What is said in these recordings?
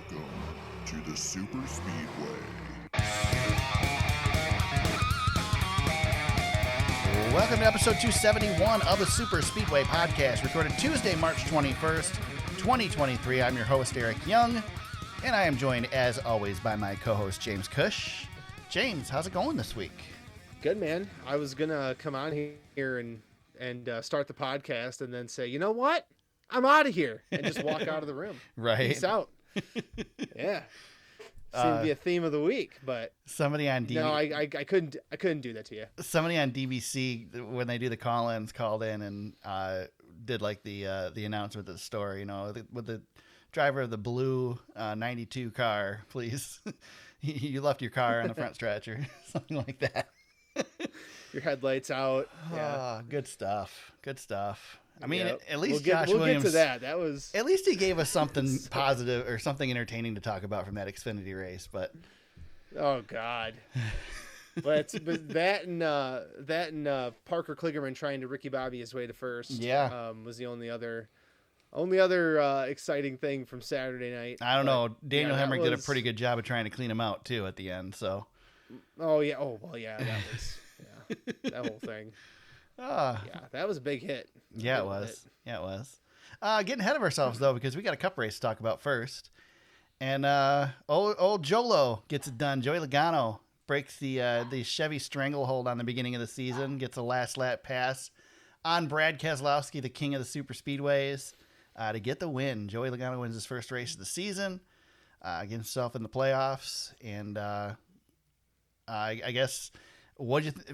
Welcome to the Super Speedway. Welcome to episode 271 of the Super Speedway podcast, recorded Tuesday, March 21st, 2023. I'm your host, Eric Young, and I am joined, as always, by my co-host, James Cush. James, how's it going this week? Good, man. I was going to come on here and start the podcast and then say, you know what? I'm out of here, and just walk out of the room. Right. Peace out. Yeah. Seemed to be a theme of the week, but somebody on no, I couldn't do that to you. Somebody on DBC, when they do the call-ins, called in and did like the announcement of the story, with the driver of the blue 92 car, please. You left your car on the front stretch or something like that. Your headlights out. Yeah. Good stuff. I mean, Yep. at least we'll Josh get Williams. to that. That was at least he gave us something positive or something entertaining to talk about from that Xfinity race. But oh god, but that and Parker Kligerman trying to Ricky Bobby his way to first. Yeah, was the only other exciting thing from Saturday night. I don't know. Daniel Hemrick did a pretty good job of trying to clean him out too at the end. So. Oh yeah. Oh well, yeah. That was that whole thing. Yeah, that was a big hit. Yeah, it was. Getting ahead of ourselves, though, because we got a cup race to talk about first. And old Jolo gets it done. Joey Logano breaks the Chevy stranglehold on the beginning of the season, gets a last lap pass on Brad Keselowski, the king of the super speedways, to get the win. Joey Logano wins his first race of the season, gets himself in the playoffs. And I guess...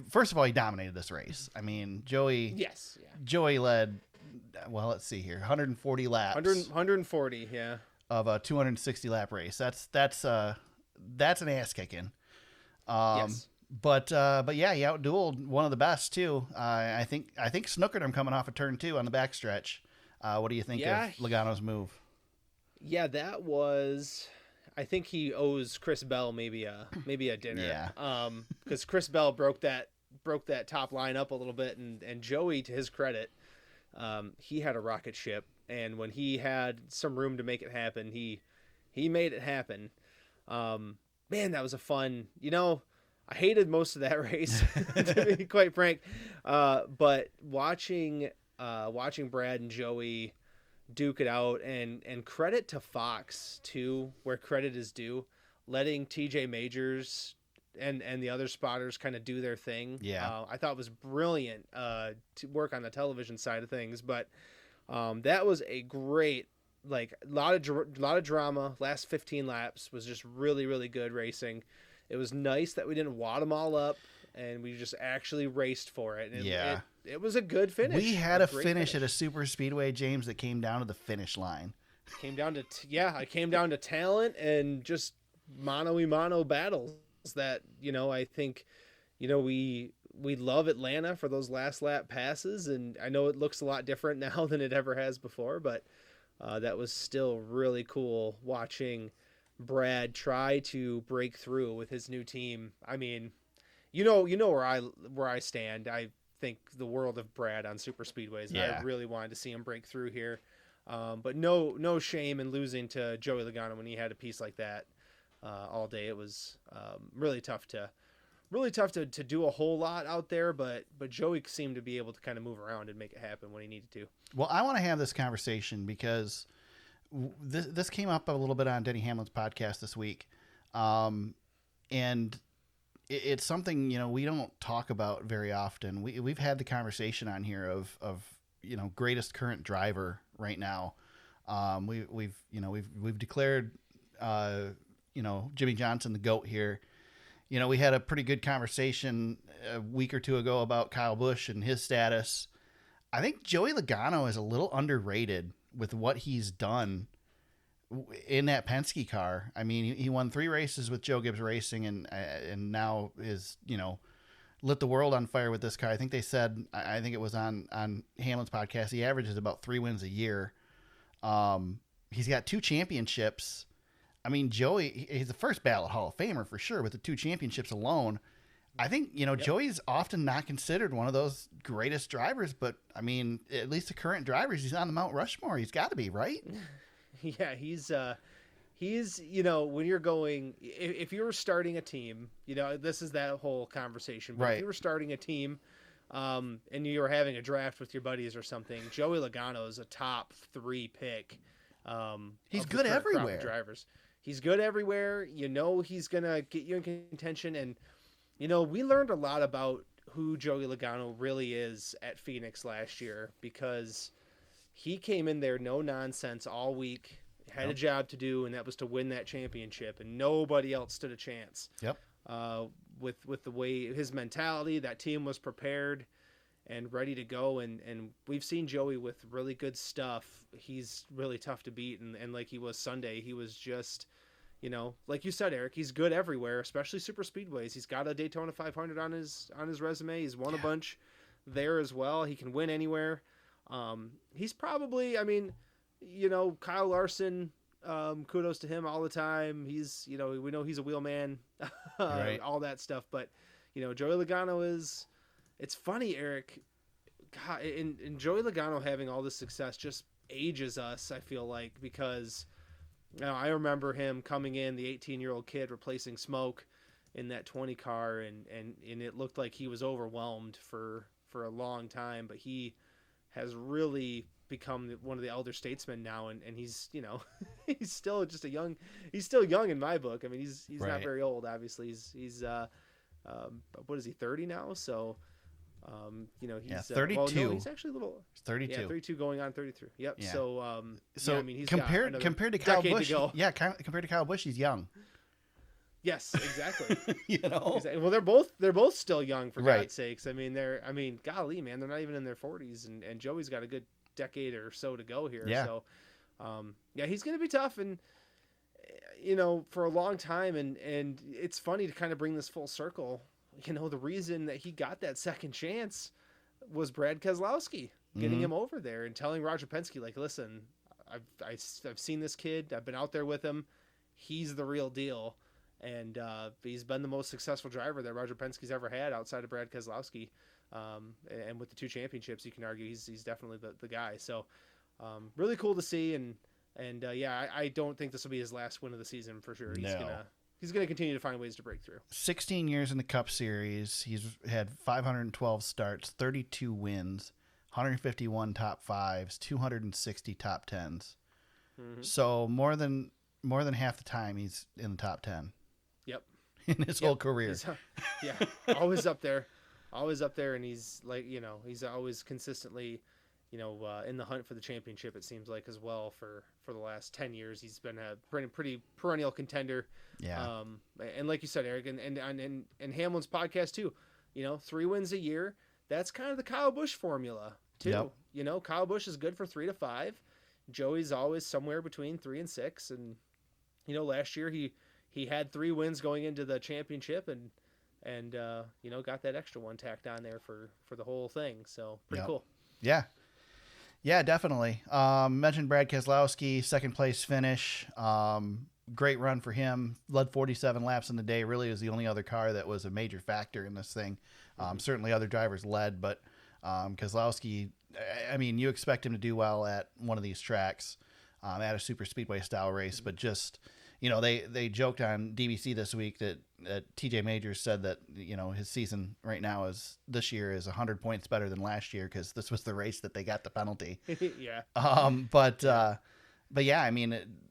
First of all, he dominated this race. I mean, Joey. Yes. Yeah. Joey led. Well, let's see here, 140 laps. 140. Yeah. Of a 260 lap race. That's an ass kicking. Yes. But yeah, he outdueled one of the best too. I think snookered him coming off of turn 2 on the backstretch. What do you think of Logano's move? Yeah, that was. I think he owes Chris Bell maybe a dinner. Yeah. Because Chris Bell broke that top line up a little bit, and Joey, to his credit, he had a rocket ship, and when he had some room to make it happen, he made it happen. Man, that was a fun. I hated most of that race, to be quite frank. But watching Brad and Joey duke it out, and credit to Fox too, where credit is due, letting TJ Majors and the other spotters kind of do their thing. I thought it was brilliant to work on the television side of things, but that was a great, like, lot of drama. Last 15 laps was just really, really good racing. It was nice that we didn't wad them all up and we just actually raced for it. And it was a good finish. We had a finish at a super speedway, James, that came down to the finish line. Came down to talent and just mano-a-mano battles that, I think, we love Atlanta for those last lap passes. And I know it looks a lot different now than it ever has before, but that was still really cool watching Brad try to break through with his new team. I mean, where I stand. I think the world of Brad on super speedways, and I really wanted to see him break through here. But no shame in losing to Joey Logano when he had a piece like that all day. It was really tough to do a whole lot out there, but Joey seemed to be able to kind of move around and make it happen when he needed to. Well, I want to have this conversation because this came up a little bit on Denny Hamlin's podcast this week, and it's something we don't talk about very often. We've had the conversation on here of greatest current driver right now. We've declared Jimmy Johnson the GOAT here. We had a pretty good conversation a week or two ago about Kyle Busch and his status. I think Joey Logano is a little underrated with what he's done in that Penske car. I mean, he won 3 races with Joe Gibbs Racing and now is, lit the world on fire with this car. I think they said, I think it was on Hamlin's podcast, he averages about 3 wins a year. He's got 2 championships. I mean, Joey, he's the first ballot Hall of Famer for sure with the 2 championships alone. I think, Joey's often not considered one of those greatest drivers, but I mean, at least the current drivers, he's on the Mount Rushmore. He's got to be, right? Yeah, he's he's, when you're going, if you were starting a team, this is that whole conversation. But Right. if you were starting a team, and you were having a draft with your buddies or something, Joey Logano is a top 3 pick. He's of the good current crop of everywhere. drivers. He's good everywhere. He's gonna get you in contention, and we learned a lot about who Joey Logano really is at Phoenix last year, because he came in there no nonsense all week, had a job to do, and that was to win that championship, and nobody else stood a chance. Yep. With the way his mentality, that team was prepared and ready to go, and we've seen Joey with really good stuff. He's really tough to beat, and like he was Sunday, he was just, like you said, Eric, he's good everywhere, especially super speedways. He's got a Daytona 500 on his resume. He's won a bunch there as well. He can win anywhere. He's probably, Kyle Larson, kudos to him all the time. He's, we know he's a wheel man, Right. all that stuff. But, Joey Logano is, it's funny, Eric, God, and Joey Logano having all this success just ages us, I feel like, because I remember him coming in, the 18-year-old kid replacing Smoke in that 20 car, and it looked like he was overwhelmed for a long time, but he has really become one of the elder statesmen now, and he's, he's still just he's still young in my book. I mean, he's Right. not very old, obviously. He's what is he, 30 now? So, he's 32. Well, no, he's actually a little. 32. Yeah, 32 going on 33. Yep. Yeah. So, he's compared got to Kyle decade Busch, to go. compared to Kyle Busch, he's young. Yes, exactly. Exactly. Well, they're both still young, for Right. God's sakes. Golly, man, they're not even in their 40s, and Joey's got a good decade or so to go here. Yeah. So, he's going to be tough, and for a long time, and it's funny to kind of bring this full circle. The reason that he got that second chance was Brad Keselowski getting him over there and telling Roger Penske, like, listen, I've seen this kid. I've been out there with him. He's the real deal. And he's been the most successful driver that Roger Penske's ever had outside of Brad Keselowski. And with the 2 championships, you can argue he's definitely the guy. So really cool to see. And I don't think this will be his last win of the season for sure. He's gonna continue to find ways to break through. 16 years in the Cup Series. He's had 512 starts, 32 wins, 151 top 5s, 260 top 10s. Mm-hmm. So more than half the time he's in the top 10. Yep. In his whole career. Always up there, and he's like, he's always consistently, in the hunt for the championship. It seems like as well for the last 10 years, he's been a pretty perennial contender. Yeah. And like you said, Eric, and Hamlin's podcast too, 3 wins a year. That's kind of the Kyle Busch formula too. Yep. Kyle Busch is good for 3 to 5. Joey's always somewhere between 3 and 6, and last year he had 3 wins going into the championship, and got that extra one tacked on there for the whole thing. So pretty cool. Yeah, definitely. Mentioned Brad Keselowski, second place finish. Great run for him. Led 47 laps in the day. Really was the only other car that was a major factor in this thing. Certainly other drivers led, but Keselowski, you expect him to do well at one of these tracks, at a super speedway style race, but just, they joked on DBC this week that TJ Majors said that, his season right now this year is 100 points better than last year, because this was the race that they got the penalty. Yeah. But yeah,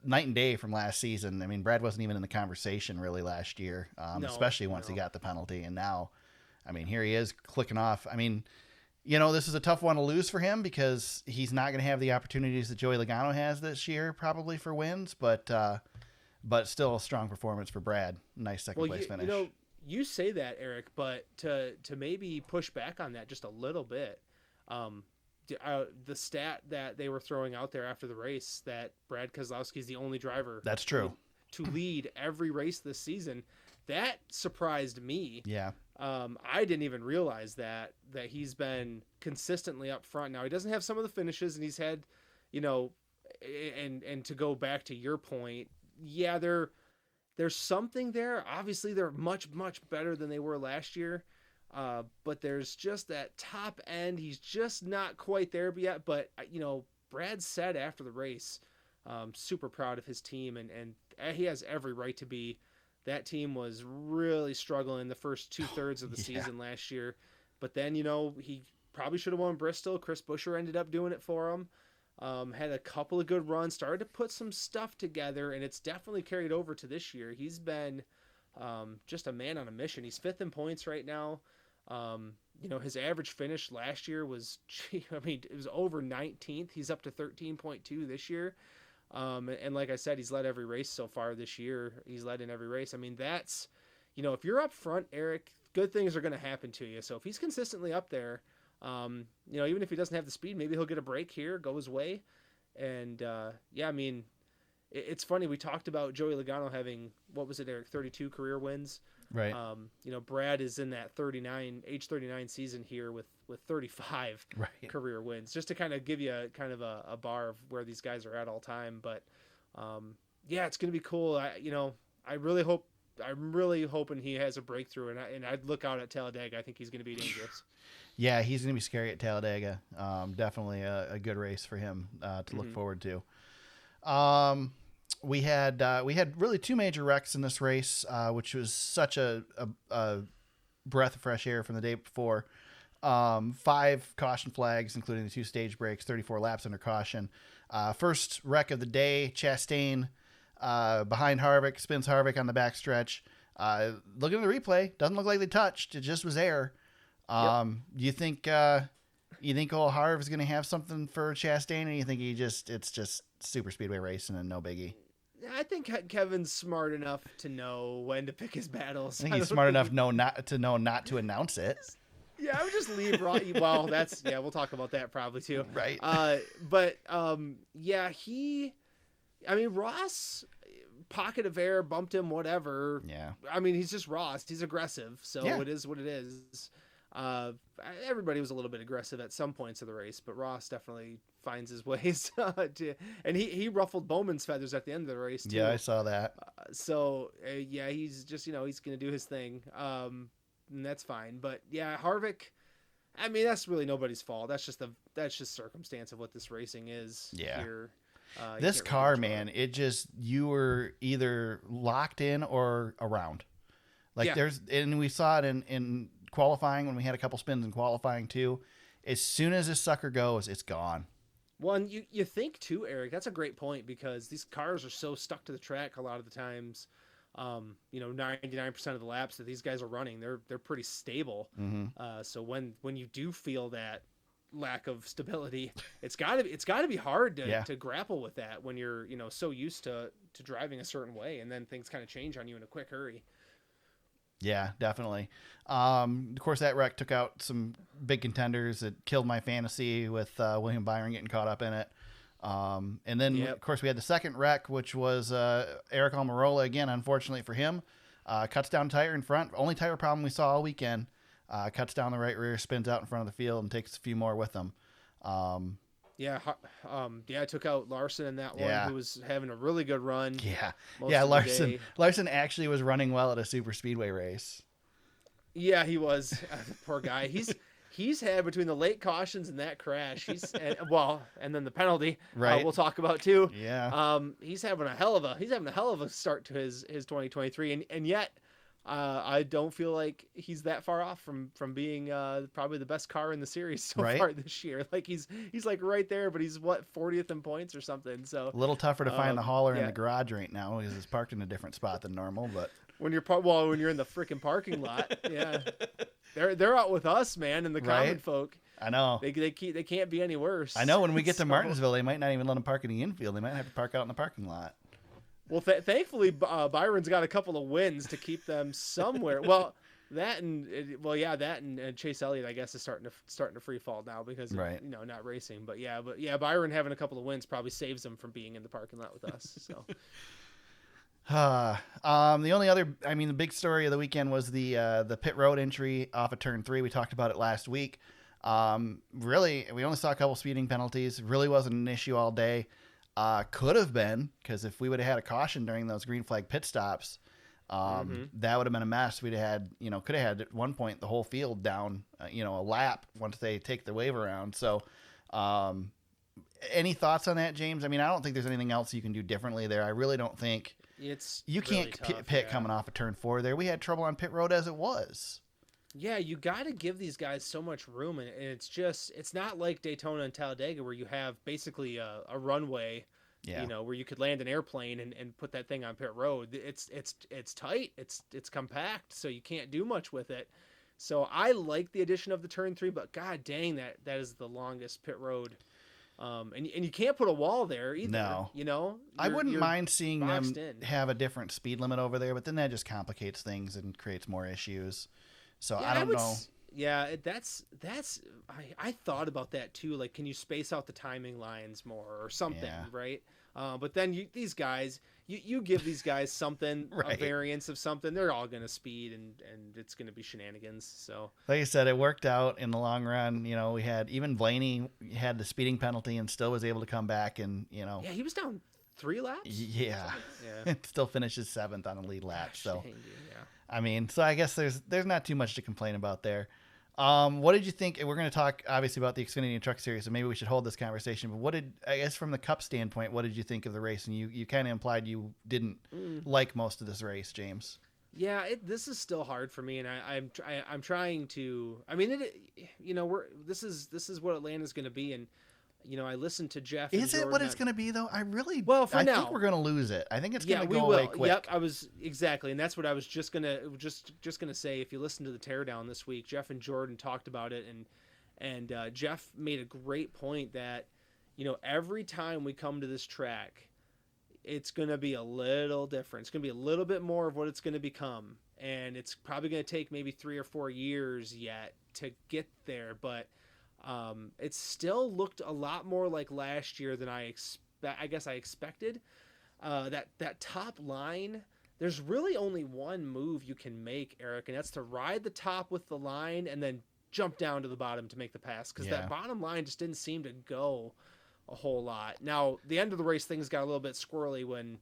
night and day from last season. Brad wasn't even in the conversation really last year, especially once he got the penalty. And now, here he is clicking off. This is a tough one to lose for him, because he's not going to have the opportunities that Joey Logano has this year, probably for wins, but still a strong performance for Brad. Nice second place finish. You say that, Eric, but to maybe push back on that just a little bit, the stat that they were throwing out there after the race, that Brad Keselowski is the only driver. That's true. To lead every race this season, that surprised me. Yeah. I didn't even realize that he's been consistently up front. Now he doesn't have some of the finishes, and he's had, and to go back to your point, yeah, there's something there. Obviously, they're much better than they were last year. But there's just that top end. He's just not quite there yet. But, Brad said after the race, Super proud of his team, and he has every right to be. That team was really struggling the first 2/3 of the season last year, but then he probably should have won Bristol. Chris Buescher ended up doing it for him. Had a couple of good runs, started to put some stuff together, and it's definitely carried over to this year. He's been just a man on a mission. He's 5th in points right now. His average finish last year was, it was over 19th. He's up to 13.2 this year. And like I said, he's led every race so far this year. He's led in every race. I mean, that's, if you're up front, Eric, good things are going to happen to you. So if he's consistently up there, even if he doesn't have the speed, maybe he'll get a break here, go his way. And, it's funny. We talked about Joey Logano having, what was it, Eric, 32 career wins. Right. Brad is in that age 39 season here with 35 career wins, just to kind of give you a bar of where these guys are at all time. But, it's going to be cool. I'm really hoping he has a breakthrough, and I'd look out at Talladega. I think he's going to be dangerous. Yeah, he's going to be scary at Talladega. Definitely a good race for him to look forward to. We had really 2 major wrecks in this race, which was such a breath of fresh air from the day before. 5 caution flags, including the 2 stage breaks, 34 laps under caution. First wreck of the day, Chastain behind Harvick, spins Harvick on the backstretch. Looking at the replay, doesn't look like they touched. It just was air. Do you think old Harv is going to have something for Chastain, or you think it's just super speedway racing and no biggie? I think Kevin's smart enough to know when to pick his battles. I think he's smart enough not to announce it. Yeah, I would just leave Ross. Well, we'll talk about that probably too. Right. Ross, pocket of air, bumped him, whatever. Yeah. I mean, he's just Ross. He's aggressive, so it is what it is. Everybody was a little bit aggressive at some points of the race, but Ross definitely finds his ways and he ruffled Bowman's feathers at the end of the race too. Yeah, I saw that. He's just, he's going to do his thing. And that's fine. But yeah, Harvick, I mean, that's really nobody's fault. That's just circumstance of what this racing is here. This car, man, you were either locked in or around. And we saw it in qualifying when we had a couple spins in qualifying too. As soon as this sucker goes, it's gone. Well, and you think too, Eric, that's a great point, because these cars are so stuck to the track a lot of the times. 99% of the laps that these guys are running, they're pretty stable. So when you do feel that lack of stability, it's got to be hard to grapple with that when you're so used to driving a certain way, and then things kind of change on you in a quick hurry. Yeah, definitely. Of course, that wreck took out some big contenders. It killed my fantasy with William Byron getting caught up in it. And then, of course, we had the second wreck, which was Eric Almirola again. Unfortunately for him, cuts down tire in front. Only tire problem we saw all weekend. Cuts down the right rear, spins out in front of the field, and takes a few more with him. Took out Larson in that one, who was having a really good run. Larson actually was running well at a super speedway race. Yeah, he was. The poor guy. He's had, between the late cautions and that crash, and then the penalty, we'll talk about too. Yeah. He's having a hell of a start to his 2023, and yet I don't feel like he's that far off from being probably the best car in the series so far this year. Like he's like right there, but he's 40th in points or something. So a little tougher to find the hauler in the garage right now, because it's parked in a different spot than normal. But when you're in the freaking parking lot, they're out with us, man, and the common folk. I know they can't be any worse. I know when we get to Martinsville, they might not even let them park in the infield. They might have to park out in the parking lot. Well, thankfully, Byron's got a couple of wins to keep them somewhere. Well, that and Chase Elliott, I guess, is starting to free fall now because of, not racing. But Byron having a couple of wins probably saves him from being in the parking lot with us. So. The only other, the big story of the weekend was the pit road entry off of turn 3. We talked about it last week. Really, we only saw a couple speeding penalties. Really wasn't an issue all day. Could have been, because if we would have had a caution during those green flag pit stops, that would have been a mess. We'd have had, could have had at one point the whole field down, a lap once they take the wave around. So, Any thoughts on that, James? I mean, I don't think there's anything else you can do differently there. I really don't think you really can't tough, pit coming off of turn 4 there. We had trouble on pit road as it was. Yeah, you got to give these guys so much room, and it's not like Daytona and Talladega where you have basically a runway, where you could land an airplane and put that thing on pit road. It's tight, it's compact, so you can't do much with it. So I like the addition of the turn 3, but god dang, that is the longest pit road. And you can't put a wall there either. No. I wouldn't mind seeing them have a different speed limit over there, but then that just complicates things and creates more issues. So I don't know. Yeah, I thought about that too. Like, can you space out the timing lines more or something, right? But then these guys, you give these guys something, a variance of something, they're all going to speed and it's going to be shenanigans. So, like I said, it worked out in the long run. We had even Blaney had the speeding penalty and still was able to come back and, Yeah, he was down 3 laps. Yeah. Still finishes 7th on the lead lap. Gosh, so, dang, dude, I mean, so I guess there's not too much to complain about there. What did you think? We're going to talk obviously about the Xfinity Truck Series, so maybe we should hold this conversation. But I guess from the Cup standpoint, what did you think of the race? And you kind of implied you didn't like most of this race, James. Yeah, this is still hard for me, and I'm trying to. I mean, this is what Atlanta's going to be, and I listened to Jeff. Is it what it's going to be though? I think we're going to lose it. I think it's going to go away quick. Yep, exactly, and that's what I was just gonna say. If you listen to the teardown this week, Jeff and Jordan talked about it, and Jeff made a great point that every time we come to this track, it's going to be a little different. It's going to be a little bit more of what it's going to become, and it's probably going to take maybe 3 or 4 years yet to get there, but. It still looked a lot more like last year than I guess I expected. That top line, there's really only one move you can make, Eric, and that's to ride the top with the line and then jump down to the bottom to make the pass, because that bottom line just didn't seem to go a whole lot. Now, the end of the race, things got a little bit squirrely when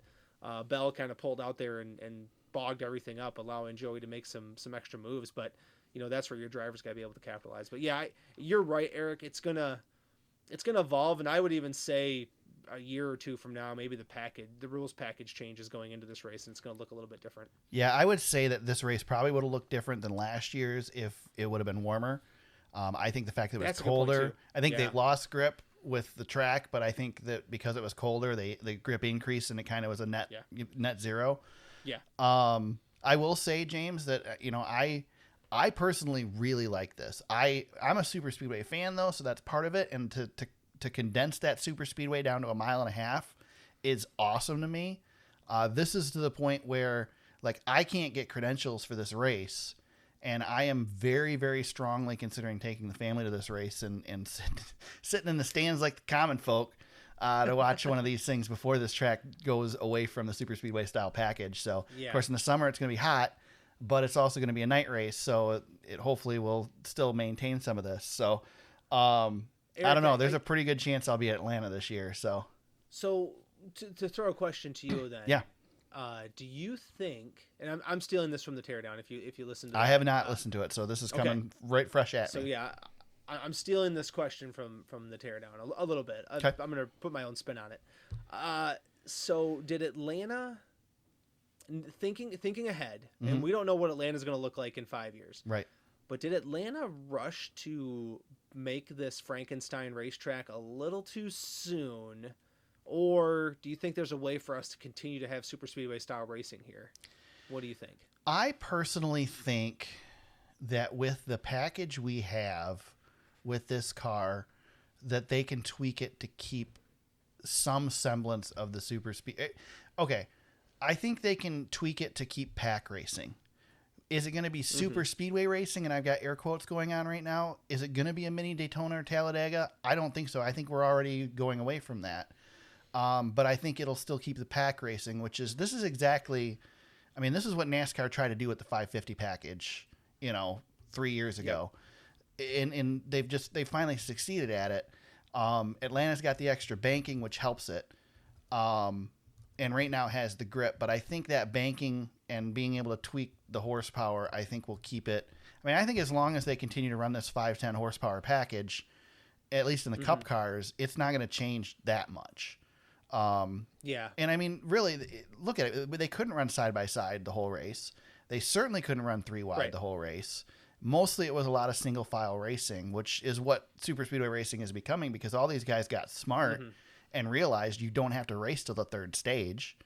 Bell kind of pulled out there and bogged everything up, allowing Joey to make some extra moves, but that's where your driver's got to be able to capitalize. But yeah, you're right, Eric. It's gonna evolve, and I would even say a year or 2 from now, maybe the rules package changes going into this race, and it's gonna look a little bit different. Yeah, I would say that this race probably would have looked different than last year's if it would have been warmer. I think the fact that it was colder, I think they lost grip with the track, but I think that because it was colder, the grip increased, and it kind of was a net zero. Yeah. I will say, James, that I personally really like this. I'm a super speedway fan though, so that's part of it. And to condense that super speedway down to 1.5 miles is awesome to me. This is to the point where I can't get credentials for this race, and I am very, very strongly considering taking the family to this race and sitting in the stands like the common folk to watch one of these things before this track goes away from the super speedway style package. So of course in the summer it's going to be hot, but it's also going to be a night race, so it hopefully will still maintain some of this. So, Eric, I don't know. There's a pretty good chance I'll be at Atlanta this year. So to throw a question to you then. Yeah. Do you think? And I'm stealing this from the teardown. If you listen to, I have not listened to it, so this is coming right fresh at me. So yeah, I'm stealing this question from the teardown a little bit. Okay. I'm going to put my own spin on it. So did Atlanta? Thinking ahead, and we don't know what Atlanta's going to look like in 5 years. Right. But did Atlanta rush to make this Frankenstein racetrack a little too soon? Or do you think there's a way for us to continue to have super speedway style racing here? What do you think? I personally think that with the package we have with this car, that they can tweak it to keep some semblance of the super speed. Okay. I think they can tweak it to keep pack racing. Is it going to be super speedway racing? And I've got air quotes going on right now. Is it going to be a mini Daytona or Talladega? I don't think so. I think we're already going away from that. But I think it'll still keep the pack racing, this is exactly, this is what NASCAR tried to do with the 550 package, 3 years ago. Yep. And they finally succeeded at it. Atlanta's got the extra banking, which helps it. And right now has the grip, but I think that banking and being able to tweak the horsepower, I think will keep it. I think as long as they continue to run this 510 horsepower package, at least in the Cup cars, it's not going to change that much. Yeah. And I mean, really, look at it. They couldn't run side by side the whole race. They certainly couldn't run 3 wide the whole race. Mostly it was a lot of single file racing, which is what super speedway racing is becoming, because all these guys got smart and realized you don't have to race till the 3rd stage.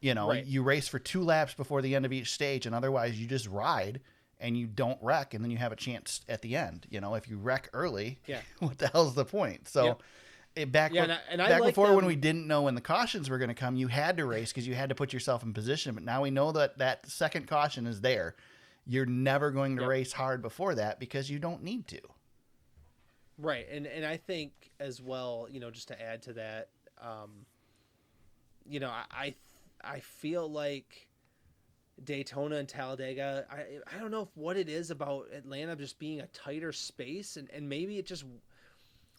You know, you race for 2 laps before the end of each stage, and otherwise you just ride and you don't wreck, and then you have a chance at the end. You know, if you wreck early, what the hell's the point? So back before when we didn't know when the cautions were going to come, you had to race because you had to put yourself in position. But now we know that second caution is there. You're never going to race hard before that because you don't need to. Right. And I think as well, you know, just to add to that, you know, I feel like Daytona and Talladega, I don't know what it is about Atlanta just being a tighter space, and maybe it just...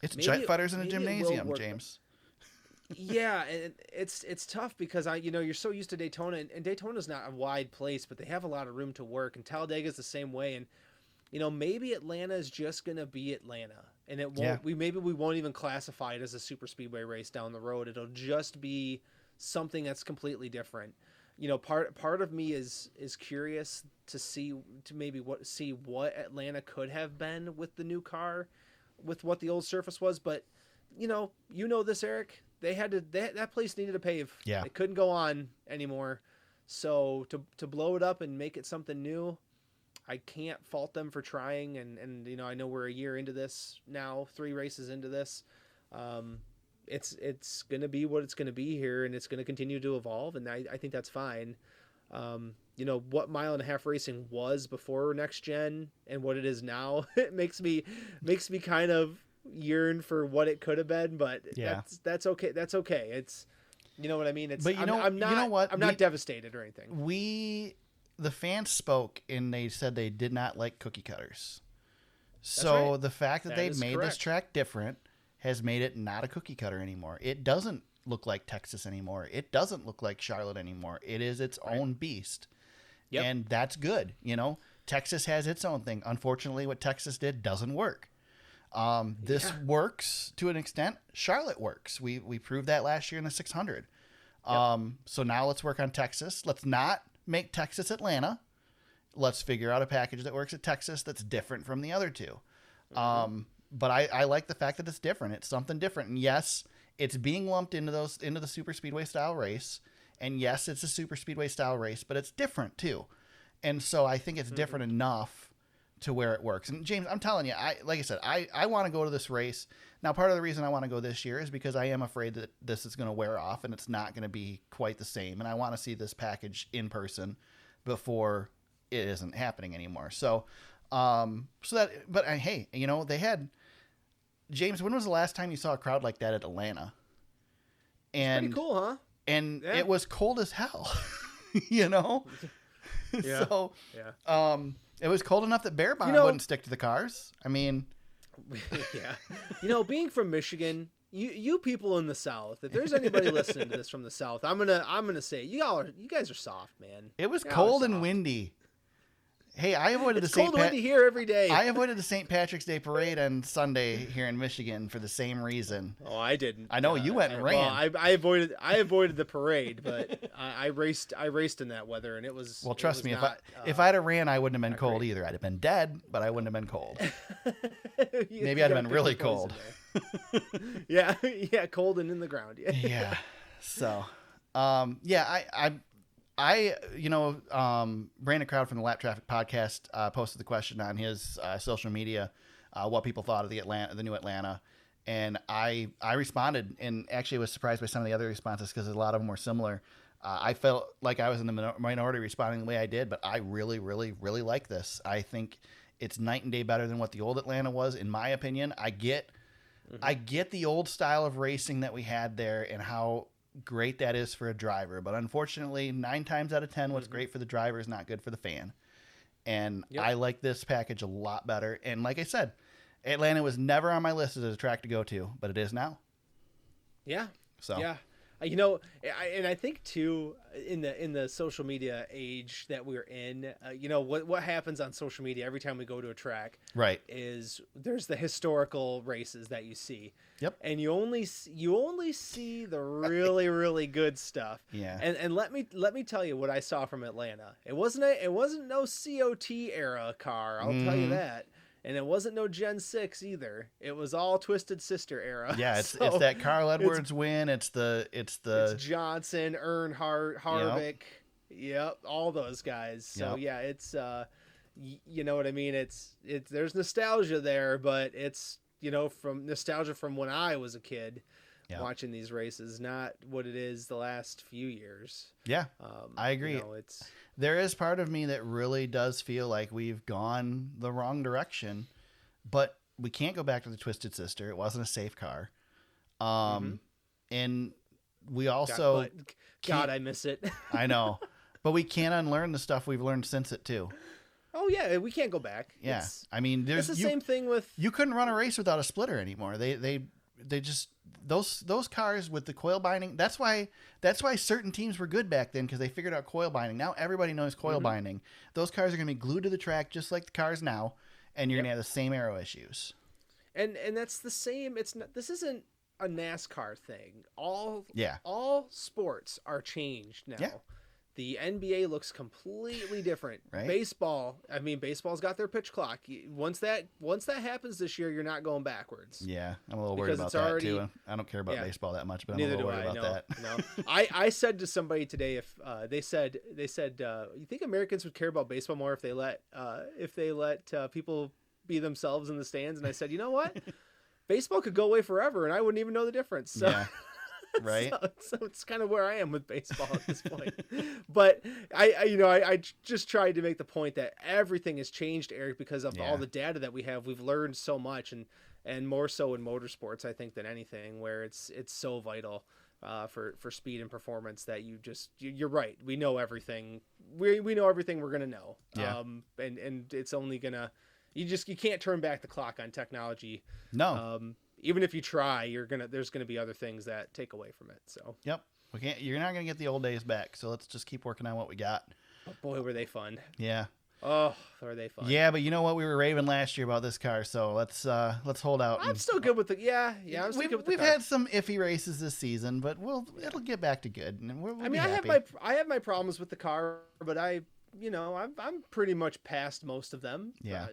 It's jet fighters in a gymnasium, James. Yeah, and it's tough because you're so used to Daytona, and Daytona's not a wide place, but they have a lot of room to work, and Talladega's the same way. And you know, maybe Atlanta is just gonna be Atlanta, and it won't. We won't even classify it as a super speedway race down the road. It'll just be something that's completely different. You know, part of me is curious to see what Atlanta could have been with the new car, with what the old surface was. But you know this, Eric, that place needed to pave. Yeah, it couldn't go on anymore. So to blow it up and make it something new, I can't fault them for trying. And you know, I know we're a year into this now, 3 races into this. It's going to be what it's going to be here, and it's going to continue to evolve, and I think that's fine. You know, what mile and a half racing was before next gen and what it is now, it makes me kind of yearn for what it could have been, but that's okay. That's okay. It's, you know what I mean? It's, but I'm not devastated or anything. The fans spoke and they said they did not like cookie cutters. So the fact that they made this track different has made it not a cookie cutter anymore. It doesn't look like Texas anymore. It doesn't look like Charlotte anymore. It is its own beast. Yep. And that's good. You know, Texas has its own thing. Unfortunately, what Texas did doesn't work. This works to an extent. Charlotte works. We proved that last year in the 600. So now let's work on Texas. Let's not make Texas Atlanta. Let's figure out a package that works at Texas that's different from the other two. But I like the fact that it's different. It's something different. And yes, it's being lumped into the super speedway style race. And yes, it's a super speedway style race, but it's different too. And so I think it's different enough to where it works. And James, I'm telling you, like I said, I want to go to this race. Now, part of the reason I want to go this year is because I am afraid that this is going to wear off and it's not going to be quite the same. And I want to see this package in person before it isn't happening anymore. So, hey, you know, they had, James, when was the last time you saw a crowd like that at Atlanta? And it's pretty cool, huh? And it was cold as hell, you know? Yeah. So, it was cold enough that Bear Bond wouldn't stick to the cars. I mean, yeah. You know, being from Michigan, you people in the South, if there's anybody listening to this from the South, I'm gonna say you guys are soft, man. It was cold and windy. Hey, I avoided the St. windy here every day. I avoided the St. Patrick's Day parade on Sunday here in Michigan for the same reason. Oh, I didn't. I know you went and ran. Well, I avoided the parade, but I raced in that weather, and it was. Well, trust me, if I'd have ran, I wouldn't have been cold either. I'd have been dead, but I wouldn't have been cold. Maybe I'd have been really cold. yeah, cold and in the ground. Yeah. Yeah. So, Brandon Crowd from the Lap Traffic Podcast posted the question on his social media, what people thought of the new Atlanta, and I responded, and actually was surprised by some of the other responses because a lot of them were similar. I felt like I was in the minority responding the way I did, but I really, really, really like this. I think it's night and day better than what the old Atlanta was, in my opinion. I get the old style of racing that we had there and how great that is for a driver, but unfortunately 9 times out of 10 what's great for the driver is not good for the fan, and I like this package a lot better. And like I said, Atlanta was never on my list as a track to go to, but it is now. So And I think too in the social media age that we're in, what happens on social media every time we go to a track, right? Is there's the historical races that you see, Yep, and you only see the really really good stuff. Yeah, and let me tell you what I saw from Atlanta. It wasn't no COT era car, I'll tell you that. And it wasn't no Gen 6 either. It was all Twisted Sister era. Yeah, it's that Carl Edwards win. It's Johnson, Earnhardt, Harvick. Yep, all those guys. So yeah, it's you know what I mean? It's there's nostalgia there, but it's from nostalgia from when I was a kid watching these races, not what it is the last few years. Yeah, I agree. There is part of me that really does feel like we've gone the wrong direction, but we can't go back to the Twisted Sister. It wasn't a safe car. And we also... God, I miss it. I know. But we can't unlearn the stuff we've learned since it, too. Oh, yeah. We can't go back. Yeah. It's the same thing with... You couldn't run a race without a splitter anymore. They just... Those cars with the coil binding, that's why certain teams were good back then, because they figured out coil binding. Now everybody knows coil binding. Those cars are going to be glued to the track just like the cars now, and you're going to have the same aero issues. And that's the same. This isn't a NASCAR thing. All sports are changed now. Yeah. The NBA looks completely different. Right. Baseball's got their pitch clock. Once that happens this year, you're not going backwards. Yeah, I'm a little worried about that too. I don't care about baseball that much, but I'm a little worried about that. No. I said to somebody today, if they said you think Americans would care about baseball more if they let people be themselves in the stands? And I said, you know what? Baseball could go away forever, and I wouldn't even know the difference. So. Yeah. Right. So it's kind of where I am with baseball at this point. But I just tried to make the point that everything has changed, Eric, because of all the data that we have. We've learned so much, and more so in motorsports, I think, than anything, where it's so vital for speed and performance that you're right. We know everything. We know everything we're gonna know. Yeah. And it's only gonna you can't turn back the clock on technology. No. Even if you try, there's gonna be other things that take away from it. So yep, you're not gonna get the old days back. So let's just keep working on what we got. But boy, were they fun! Yeah. Oh, were they fun? Yeah, but you know what? We were raving last year about this car, so let's hold out. I'm still good with the I'm still good with the We've car. had some iffy races this season, but it'll get back to good. And we'll be happy. I have my problems with the car, but I'm pretty much past most of them. Yeah.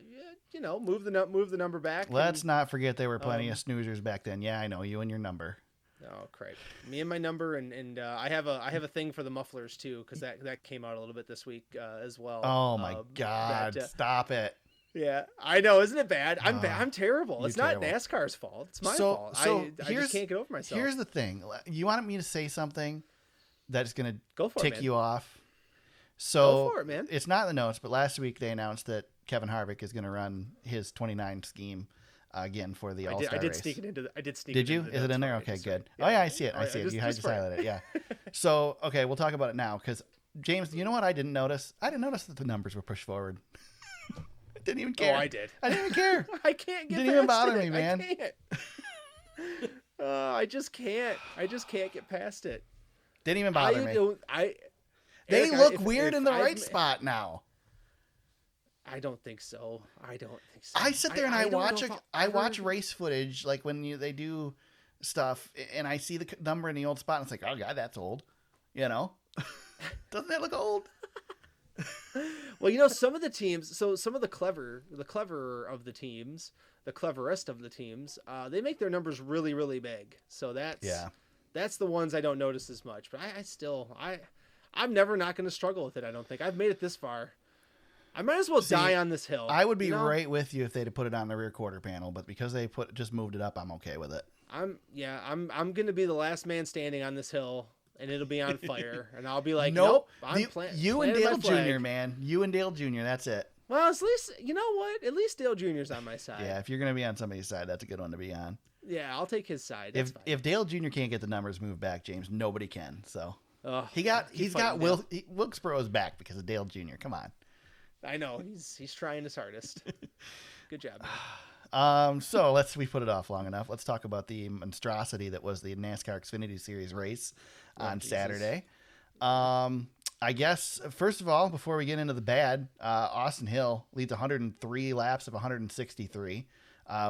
Move the number back. Let's not forget there were plenty of snoozers back then. Yeah, I know you and your number. Oh, crap. Me and my number, and I have a thing for the mufflers too, because that came out a little bit this week as well. Oh my God! Stop it. Yeah, I know, isn't it bad? I'm terrible. It's not terrible. NASCAR's fault. It's my fault. I just can't get over myself. Here's the thing. You wanted me to say something that's gonna tick you off. So go for it, man. It's not in the notes, but last week they announced that Kevin Harvick is going to run his 29 scheme again for the All-Star race. I did sneak it into. Did you? Is it in there? Okay, good. Yeah. Oh yeah, I see it. I see it. You just highlighted it. Yeah. So okay, we'll talk about it now because James, you know what I didn't notice? I didn't notice that the numbers were pushed forward. I didn't even care. Oh, I did. I didn't even care. I can't get. Didn't even bother me, man. I can't. I just can't. I just can't get past it. Didn't even bother me. They Eric, look weird in the right spot now. I don't think so. I sit there and I watch race footage, like when they do stuff, and I see the number in the old spot, and it's like, oh God, that's old. Doesn't that look old? Well, some of the teams, so some of the cleverer of the teams, the cleverest of the teams, they make their numbers really, really big. So that's the ones I don't notice as much. But I'm never not going to struggle with it. I don't think I've made it this far. I might as well die on this hill. I would be right with you if they'd have put it on the rear quarter panel, but because they just moved it up, I'm okay with it. I'm going to be the last man standing on this hill, and it'll be on fire, and I'll be like, nope. You and Dale Jr., man. You and Dale Jr. That's it. Well, at least you know what? At least Dale Jr.'s on my side. Yeah, if you're going to be on somebody's side, that's a good one to be on. Yeah, I'll take his side. If Dale Jr. can't get the numbers moved back, James, nobody can. So. He's got Wilkesboro's back because of Dale Jr. Come on. I know he's trying his hardest. Good job, man. So we put it off long enough. Let's talk about the monstrosity that was the NASCAR Xfinity Series race on Saturday. I guess, first of all, before we get into the bad, Austin Hill leads 103 laps of 163.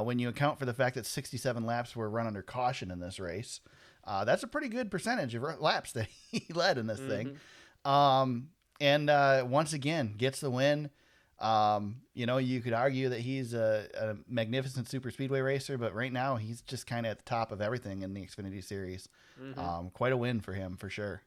When you account for the fact that 67 laps were run under caution in this race, that's a pretty good percentage of laps that he led in this thing. And once again, gets the win. You could argue that he's a magnificent super speedway racer, but right now he's just kind of at the top of everything in the Xfinity Series. Quite a win for him, for sure.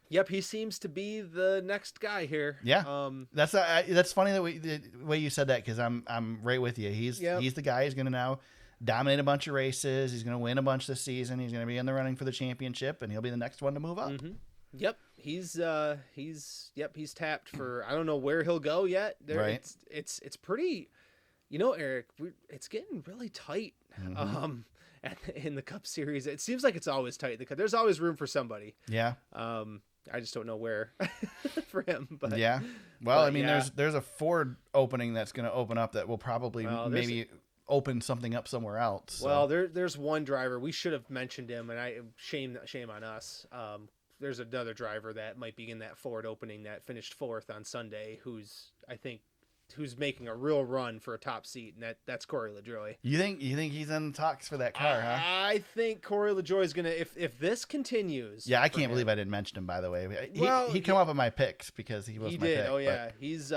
Yep, he seems to be the next guy here. Yeah, that's funny the way you said that, because I'm right with you. He's the guy who's going to now dominate a bunch of races. He's going to win a bunch this season. He's going to be in the running for the championship, and he'll be the next one to move up. Yep, he's tapped for. I don't know where he'll go yet. Right. It's pretty. Eric, it's getting really tight. In the Cup Series, it seems like it's always tight. There's always room for somebody. Yeah. I just don't know where for him. But yeah. Well, there's a Ford opening that's going to open up that will probably maybe open something up somewhere else. So. Well, there's one driver we should have mentioned him, and shame on us. There's another driver that might be in that Ford opening that finished 4th on Sunday, who's making a real run for a top seat, and that's Corey LaJoie. You think he's in the talks for that car, huh? I think Corey LaJoie is gonna, if this continues. Yeah, I can't believe I didn't mention him, by the way. He'd come up with my picks because he was my pick. Oh yeah, but... he's.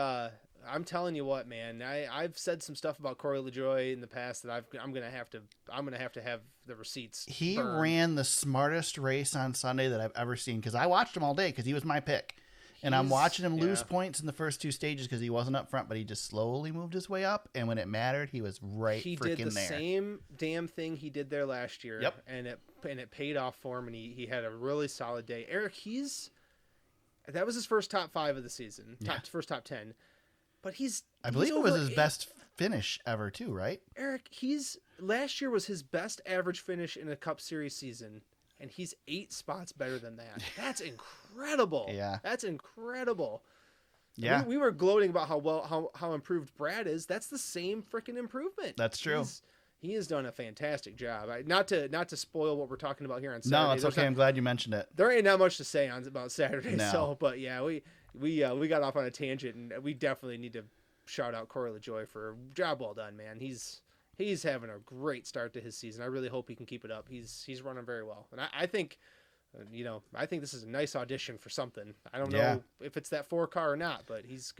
I'm telling you what, man. I've said some stuff about Corey LaJoie in the past that I'm gonna have to have the receipts. He burned. ran the smartest race on Sunday that I've ever seen, because I watched him all day because he was my pick. And I'm watching him lose points in the first 2 stages because he wasn't up front, but he just slowly moved his way up. And when it mattered, he was freaking there. He did the same damn thing he did there last year. Yep. And it paid off for him, and he had a really solid day. Eric, that was his first top 5 of the season, first top 10. But I believe it was his best finish ever too, right? Eric, last year was his best average finish in a Cup Series season. And he's 8 spots better than that. That's incredible. Yeah. That's incredible. Yeah. We were gloating about how improved Brad is. That's the same freaking improvement. That's true. He has done a fantastic job. Not to spoil what we're talking about here on Saturday. No, it's okay. I'm glad you mentioned it. There ain't not much to say about Saturday. No. So, but yeah, we got off on a tangent, and we definitely need to shout out Corey LaJoie for a job well done, man. He's having a great start to his season. I really hope he can keep it up. He's running very well, and I think, this is a nice audition for something. I don't know if it's that 4 car or not, but he's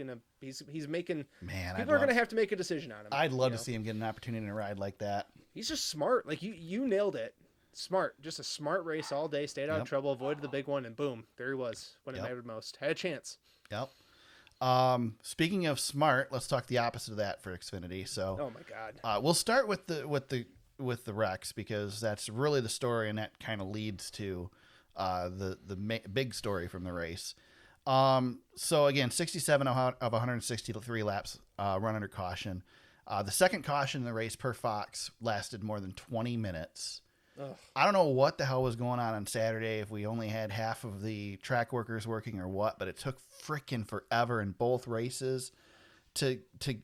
making. Man, people are gonna have to make a decision on him. I'd love to see him get an opportunity to ride like that. He's just smart. Like you nailed it. Smart, just a smart race all day. Stayed out of trouble, avoided the big one, and boom, there he was when it mattered most. Had a chance. Yep. Speaking of smart, let's talk the opposite of that for Xfinity. So, oh my God, we'll start with the wrecks, because that's really the story, and that kind of leads to the big story from the race. So again, 67 of 163 laps run under caution. The second caution in the race per Fox lasted more than 20 minutes. Ugh. I don't know what the hell was going on Saturday, if we only had half of the track workers working or what, but it took freaking forever in both races to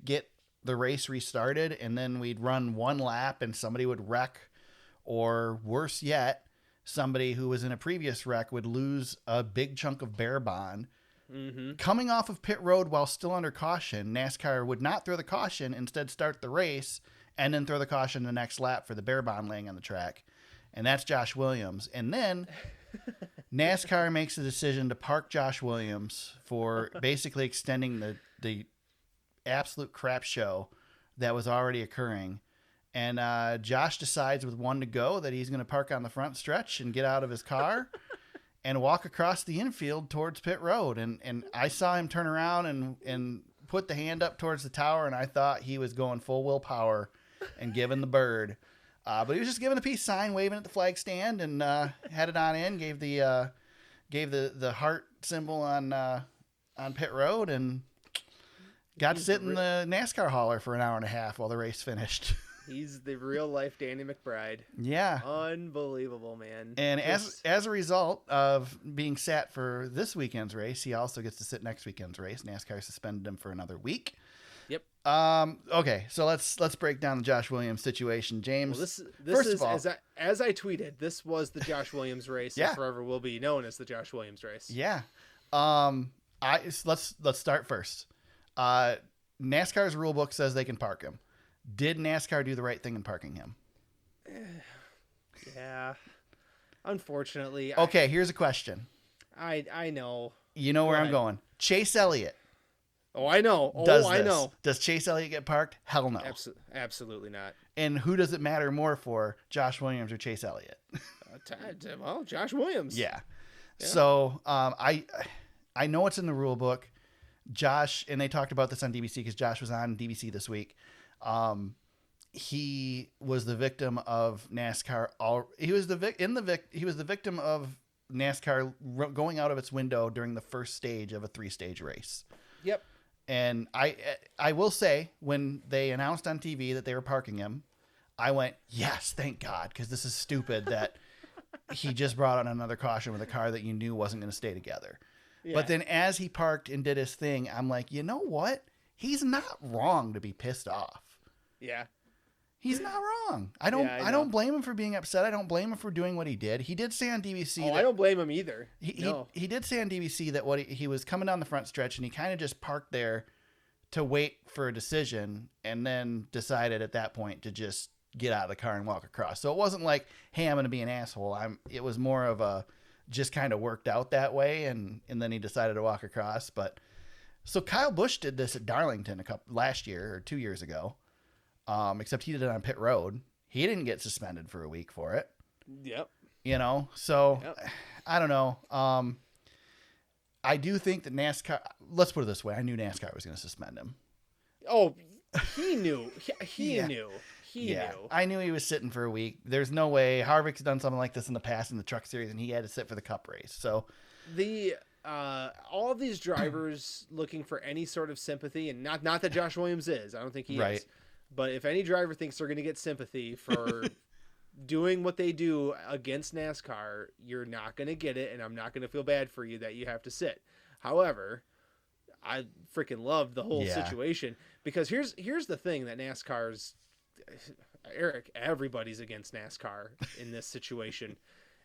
get the race restarted, and then we'd run 1 lap and somebody would wreck, or worse yet, somebody who was in a previous wreck would lose a big chunk of bare bond. Mm-hmm. Coming off of pit road while still under caution, NASCAR would not throw the caution, instead start the race and then throw the caution the next lap for the bare bond laying on the track. And that's Josh Williams. And then NASCAR makes the decision to park Josh Williams for basically extending the absolute crap show that was already occurring. And Josh decides with 1 to go that he's going to park on the front stretch and get out of his car and walk across the infield towards pit road. And I saw him turn around and put the hand up towards the tower, and I thought he was going full willpower and giving the bird. But he was just giving a peace sign, waving at the flag stand, and headed on in. Gave the heart symbol on pit road, and got to sit in the NASCAR hauler for an hour and a half while the race finished. He's the real life Danny McBride. Yeah, unbelievable, man. And as a result of being sat for this weekend's race, he also gets to sit next weekend's race. NASCAR suspended him for another week. Yep. Okay, so let's break down the Josh Williams situation, James. Well, this first is of all, as I tweeted, this was the Josh Williams race. Yeah. And forever will be known as the Josh Williams race. yeah. Let's start first. NASCAR's rule book says they can park him. Did NASCAR do the right thing in parking him? Yeah. Unfortunately. Okay, here's a question. I know. You know where Go I'm ahead. going. Chase Elliott. Oh, I know. Oh, Does I this. know. Does Chase Elliott get parked? Hell no. Absolutely not. And who does it matter more for, Josh Williams or Chase Elliott? Well, Josh Williams. Yeah. Yeah. So I know it's in the rule book. Josh, and they talked about this on DBC because Josh was on DBC this week. He was the victim of NASCAR. He was the victim of NASCAR going out of its window during the first stage of a 3-stage race. Yep. And I will say, when they announced on TV that they were parking him, I went, yes, thank God, because this is stupid that he just brought on another caution with a car that you knew wasn't going to stay together. Yeah. But then as he parked and did his thing, I'm like, you know what? He's not wrong to be pissed off. Yeah. He's not wrong. I don't blame him for being upset. I don't blame him for doing what he did. He did say on DBC. I don't blame him either. He did say on DBC that he was coming down the front stretch and he kind of just parked there to wait for a decision and then decided at that point to just get out of the car and walk across. So it wasn't like, hey, I'm going to be an asshole. It was more of a just kind of worked out that way and then he decided to walk across. But so Kyle Busch did this at Darlington last year or 2 years ago. Except he did it on pit road. He didn't get suspended for a week for it. Yep. So Yep. I don't know. I do think that NASCAR, let's put it this way. I knew NASCAR was going to suspend him. Oh, he knew. He Yeah. knew. He knew. I knew he was sitting for a week. There's no way. Harvick's done something like this in the past in the truck series, and he had to sit for the Cup race. So all of these drivers looking for any sort of sympathy, and not that Josh Williams is. I don't think he is. But if any driver thinks they're going to get sympathy for doing what they do against NASCAR, you're not going to get it, and I'm not going to feel bad for you that you have to sit. However, I freaking loved the whole situation because here's the thing that NASCAR's Eric, everybody's against NASCAR in this situation.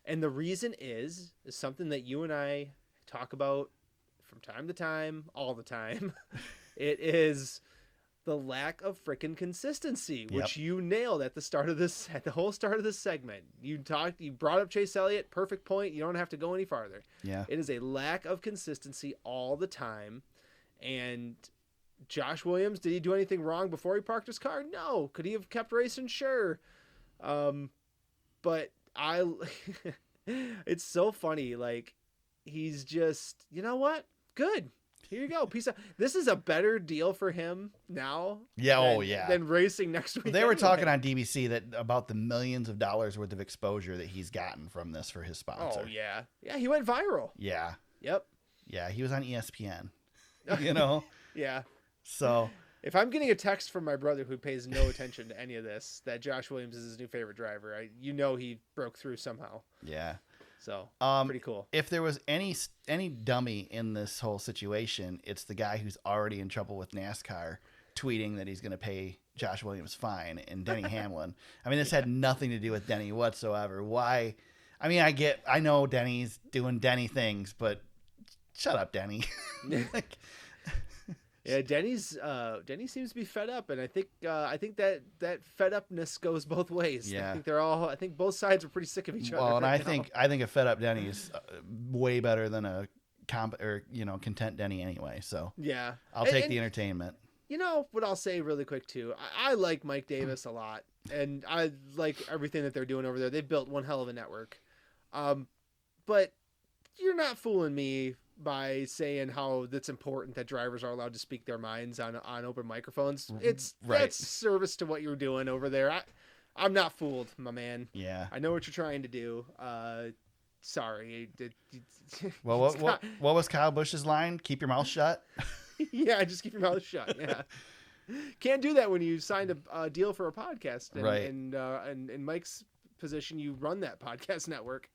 And the reason is something that you and I talk about from time to time, all the time. It is the lack of freaking consistency, which you nailed at the whole start of this segment. You brought up Chase Elliott, perfect point. You don't have to go any farther. Yeah. It is a lack of consistency all the time. And Josh Williams, did he do anything wrong before he parked his car? No. Could he have kept racing? Sure. But it's so funny. Like, he's just, you know what? Good. Here you go. Peace out. This is a better deal for him now. Yeah. Than racing next week. They were talking on DBC about the millions of dollars worth of exposure that he's gotten from this for his sponsor. Oh, yeah. Yeah, he went viral. Yeah. Yep. Yeah, he was on ESPN. Yeah. So if I'm getting a text from my brother who pays no attention to any of this, that Josh Williams is his new favorite driver, he broke through somehow. Yeah. So pretty cool. If there was any dummy in this whole situation, it's the guy who's already in trouble with NASCAR tweeting that he's going to pay Josh Williams fine, and Denny Hamlin. I mean, this had nothing to do with Denny whatsoever. Why? I mean, I know Denny's doing Denny things, but shut up, Denny. Yeah, Denny seems to be fed up, and I think that fed upness goes both ways. Yeah. I think both sides are pretty sick of each other. Well, and right I think a fed up Denny is way better than a content Denny anyway. So yeah, I'll take the entertainment. You know what I'll say really quick too? I like Mike Davis a lot, and I like everything that they're doing over there. They've built one hell of a network. But you're not fooling me by saying how it's important that drivers are allowed to speak their minds on open microphones. That's service to what you're doing over there. I'm not fooled, my man. Yeah. I know what you're trying to do. Sorry. Well, what was Kyle Busch's line? Keep your mouth shut. Yeah, just keep your mouth shut. Yeah. Can't do that when you signed a deal for a podcast. And, right. And in Mike's position, you run that podcast network.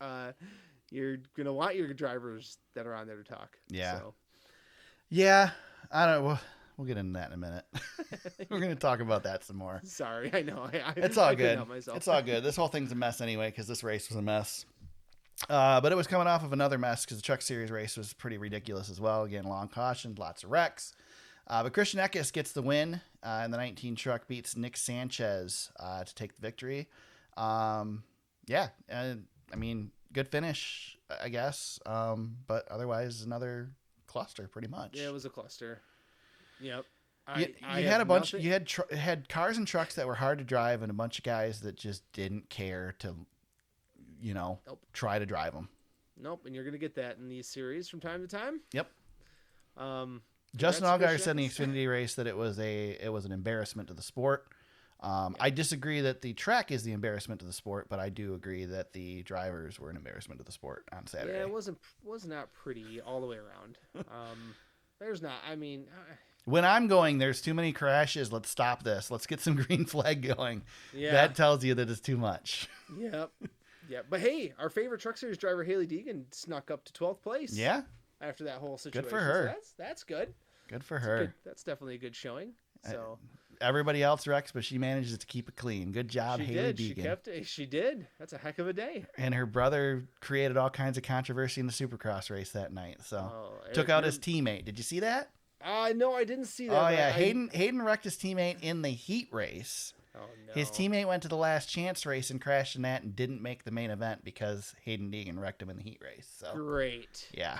You're going to want your drivers that are on there to talk. Yeah. So. Yeah. I don't know. we'll get into that in a minute. We're going to talk about that some more. Sorry, I know. It's all I couldn't good. help myself. It's all good. This whole thing's a mess anyway because this race was a mess. But it was coming off of another mess because the Truck Series race was pretty ridiculous as well. Again, long caution, lots of wrecks. But Christian Eckes gets the win, and the 19 truck beats Nick Sanchez to take the victory. I mean, good finish, I guess. But otherwise, another cluster, pretty much. Yeah, it was a cluster. Yep. You had a bunch. You had cars and trucks that were hard to drive, and a bunch of guys that just didn't care to, try to drive them. Nope, and you're gonna get that in these series from time to time. Yep. Justin Allgaier Allgaier said in the Xfinity race that it was an embarrassment to the sport. I disagree that the track is the embarrassment to the sport, but I do agree that the drivers were an embarrassment to the sport on Saturday. Yeah, it was not pretty all the way around. There's not. I mean, when I'm going, there's too many crashes. Let's stop this. Let's get some green flag going. Yeah, that tells you that it's too much. Yep. Yeah, but hey, our favorite Truck Series driver Hailie Deegan snuck up to 12th place. Yeah. After that whole situation. Good for her. So that's good. Good for her. That's definitely a good showing. So everybody else wrecks, but she manages to keep it clean. Good job, Hailie Deegan. She did. That's a heck of a day. And her brother created all kinds of controversy in the Supercross race that night. So took out his teammate. Did you see that? No, I didn't see that. Oh yeah, Hayden wrecked his teammate in the heat race. Oh no. His teammate went to the last chance race and crashed in that and didn't make the main event because Hayden Deegan wrecked him in the heat race. So great. Yeah.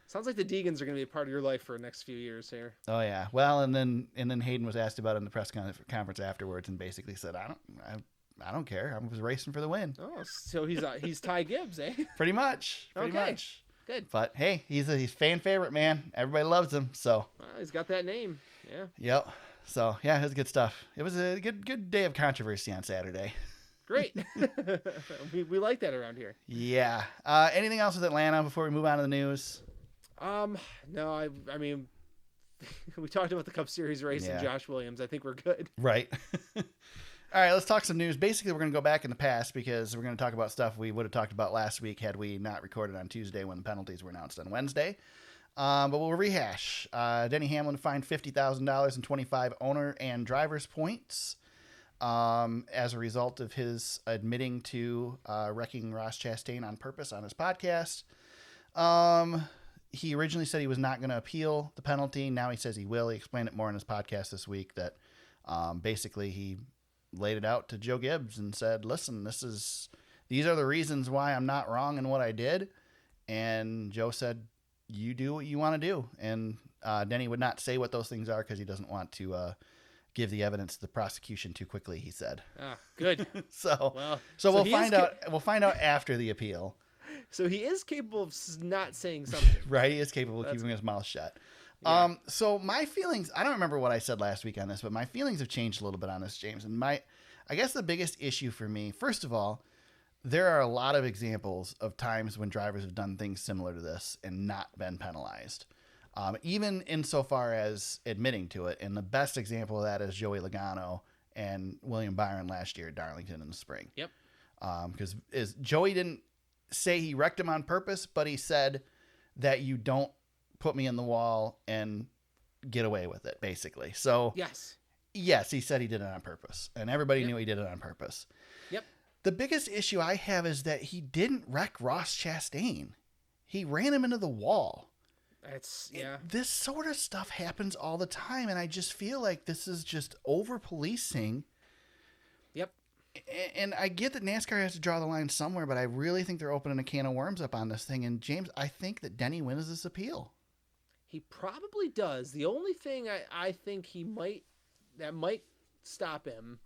Sounds like the Deegans are going to be a part of your life for the next few years here. Oh yeah. Well, and then Hayden was asked about it in the press conference afterwards and basically said, I don't care. I was racing for the win. Oh, so he's Ty Gibbs, eh? Pretty much. Pretty Okay. much. Good. But hey, he's a fan favorite, man. Everybody loves him. So He's got that name. Yeah. Yep. So yeah, it was good stuff. It was a good day of controversy on Saturday. Great. we like that around here. Yeah. Anything else with Atlanta before we move on to the news? No, I mean, we talked about the Cup Series race and Josh Williams. I think we're good. Right. All right, let's talk some news. Basically, we're going to go back in the past because we're going to talk about stuff we would have talked about last week had we not recorded on Tuesday when the penalties were announced on Wednesday. But we'll rehash. Denny Hamlin fined $50,000 and 25 owner and driver's points as a result of his admitting to wrecking Ross Chastain on purpose on his podcast. He originally said he was not going to appeal the penalty. Now he says he will. He explained it more in his podcast this week that basically he laid it out to Joe Gibbs and said, listen, these are the reasons why I'm not wrong in what I did. And Joe said, you do what you want to do. And Denny would not say what those things are because he doesn't want to give the evidence to the prosecution too quickly, he said. Ah, good. So we'll find out. We'll find out after the appeal. So he is capable of not saying something. Right, he is capable of keeping his mouth shut. Yeah. So my feelings, I don't remember what I said last week on this, but my feelings have changed a little bit on this, James. And I guess the biggest issue for me, first of all, there are a lot of examples of times when drivers have done things similar to this and not been penalized, even insofar as admitting to it. And the best example of that is Joey Logano and William Byron last year at Darlington in the spring. Yep. Because Joey didn't say he wrecked him on purpose, but he said that you don't put me in the wall and get away with it, basically. So yes, he said he did it on purpose, and everybody knew he did it on purpose. Yep. The biggest issue I have is that he didn't wreck Ross Chastain. He ran him into the wall. This sort of stuff happens all the time, and I just feel like this is just over-policing. Yep. And I get that NASCAR has to draw the line somewhere, but I really think they're opening a can of worms up on this thing. And James, I think that Denny wins this appeal. He probably does. The only thing I think that might stop him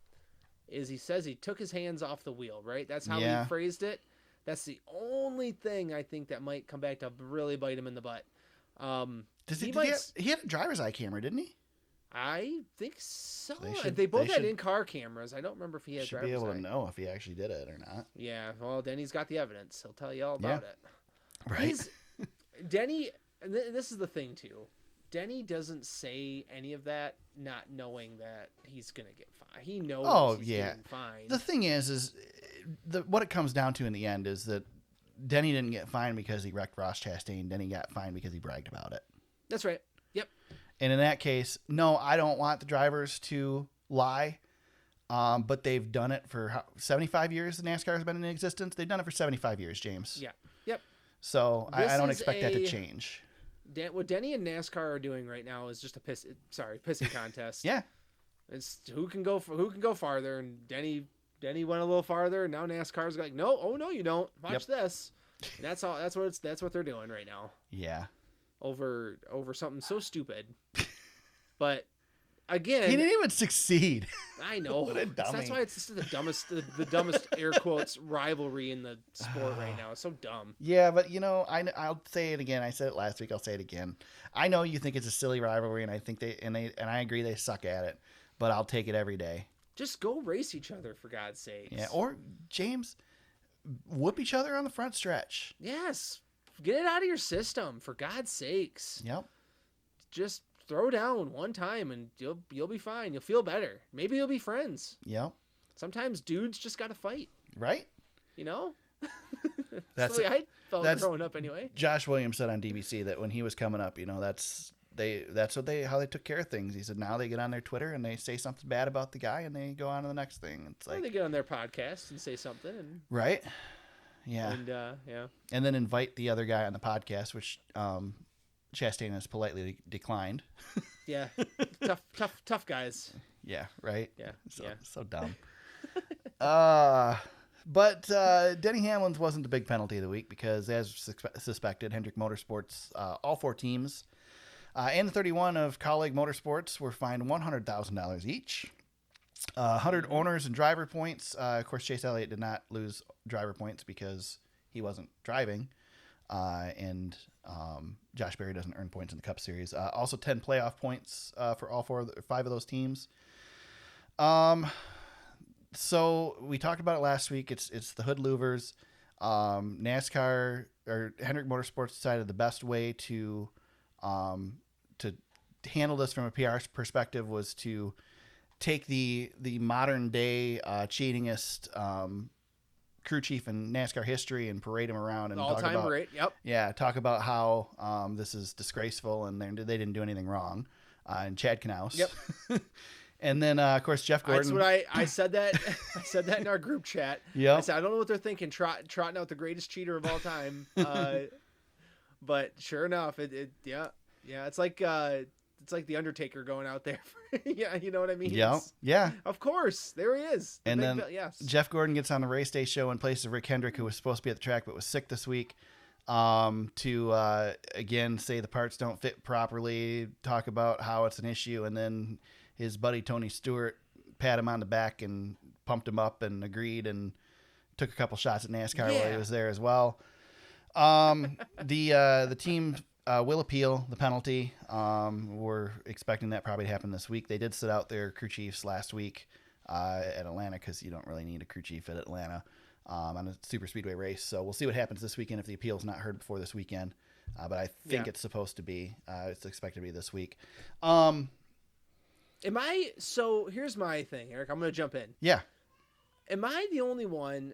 is he says he took his hands off the wheel, right? That's how he phrased it. That's the only thing I think that might come back to really bite him in the butt. He had a driver's eye camera, didn't he? I think so. They both had in-car cameras. I don't remember if he had driver's eye. Should be able to know if he actually did it or not. Yeah, well, Denny's got the evidence. He'll tell you all about it. Right. Denny, and this is the thing, too. Denny doesn't say any of that not knowing that he's going to get fined. He knows he's getting fined. The thing is what it comes down to in the end is that Denny didn't get fined because he wrecked Ross Chastain. Denny got fined because he bragged about it. That's right. Yep. And in that case, no, I don't want the drivers to lie. But they've done it for 75 years. The NASCAR has been in existence. They've done it for 75 years, James. Yeah. Yep. So I don't expect that to change. What Denny and NASCAR are doing right now is just a pissing contest. Yeah. It's who can go farther, and Denny went a little farther, and now NASCAR's like, no, oh no, you don't. Watch this. And that's all. That's what they're doing right now. Yeah. Over something so stupid. But again, he didn't even succeed. I know. What a dummy. That's why it's just the dumbest air quotes rivalry in the sport right now. It's so dumb. Yeah, but I'll say it again. I said it last week. I'll say it again. I know you think it's a silly rivalry, and I think and I agree they suck at it. But I'll take it every day. Just go race each other, for God's sakes. Yeah, or James, whoop each other on the front stretch. Yes, get it out of your system, for God's sakes. Yep. Just throw down one time, and you'll be fine. You'll feel better. Maybe you'll be friends. Yep. Sometimes dudes just got to fight. Right. That's the way I felt growing up, anyway. Josh Williams said on DBC that when he was coming up, that's how they took care of things. He said now they get on their Twitter and they say something bad about the guy and they go on to the next thing. It's like they get on their podcast and say something, and right, yeah, and and then invite the other guy on the podcast, which Chastain has politely declined. Yeah, tough guys. Yeah, right. Yeah, so dumb. But Denny Hamlin's wasn't the big penalty of the week because, as suspected, Hendrick Motorsports, all 4 teams. And the 31 of Kaulig Motorsports were fined $100,000 each. 100 owners and driver points. Of course, Chase Elliott did not lose driver points because he wasn't driving. And Josh Berry doesn't earn points in the Cup Series. Also 10 playoff points for all 5 of those teams. So we talked about it last week. It's the hood louvers. NASCAR or Hendrick Motorsports decided the best way to handle this from a PR perspective was to take the modern day cheatingest crew chief in NASCAR history and parade him around and talk about great. Yep. Yeah, talk about how this is disgraceful and they didn't do anything wrong. And Chad Knaus. Yep. And then of course Jeff Gordon. That's what I said that I said that in our group chat. Yeah. I said I don't know what they're thinking, trotting out the greatest cheater of all time. But sure enough, yeah, it's like the Undertaker going out there. Yeah, you know what I mean? Yeah, yeah. Of course, there he is. And then yes. Jeff Gordon gets on the race day show in place of Rick Hendrick, who was supposed to be at the track but was sick this week, to again say the parts don't fit properly, talk about how it's an issue, and then his buddy Tony Stewart pat him on the back and pumped him up and agreed and took a couple shots at NASCAR while he was there as well. The team will appeal the penalty. We're expecting that probably to happen this week. They did sit out their crew chiefs last week at Atlanta because you don't really need a crew chief at Atlanta on a super speedway race. So we'll see what happens this weekend if the appeal's not heard before this weekend. But I think it's supposed to be. It's expected to be this week. So here's my thing, Eric. I'm going to jump in. Yeah. Am I the only one?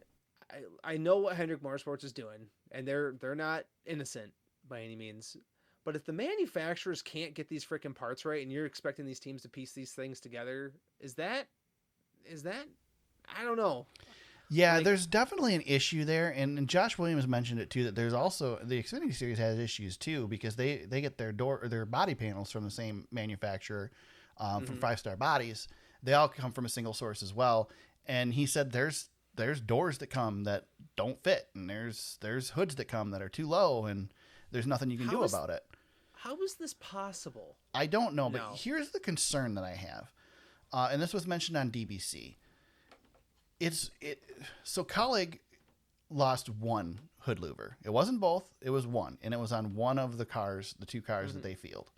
I know what Hendrick Motorsports is doing, and they're not innocent by any means. But if the manufacturers can't get these freaking parts right, and you're expecting these teams to piece these things together, is that? I don't know. Yeah, there's definitely an issue there, and Josh Williams mentioned it too. That there's also the Xfinity Series has issues too because they get their body panels from the same manufacturer. From 5-Star Bodies. They all come from a single source as well. And he said there's doors that come that don't fit, and there's hoods that come that are too low, and there's nothing you can do about it. How is this possible? I don't know, but here's the concern that I have. And this was mentioned on DBC. So Kaulig lost one hood louver. It wasn't both, it was one, and it was on one of the 2 cars that they field.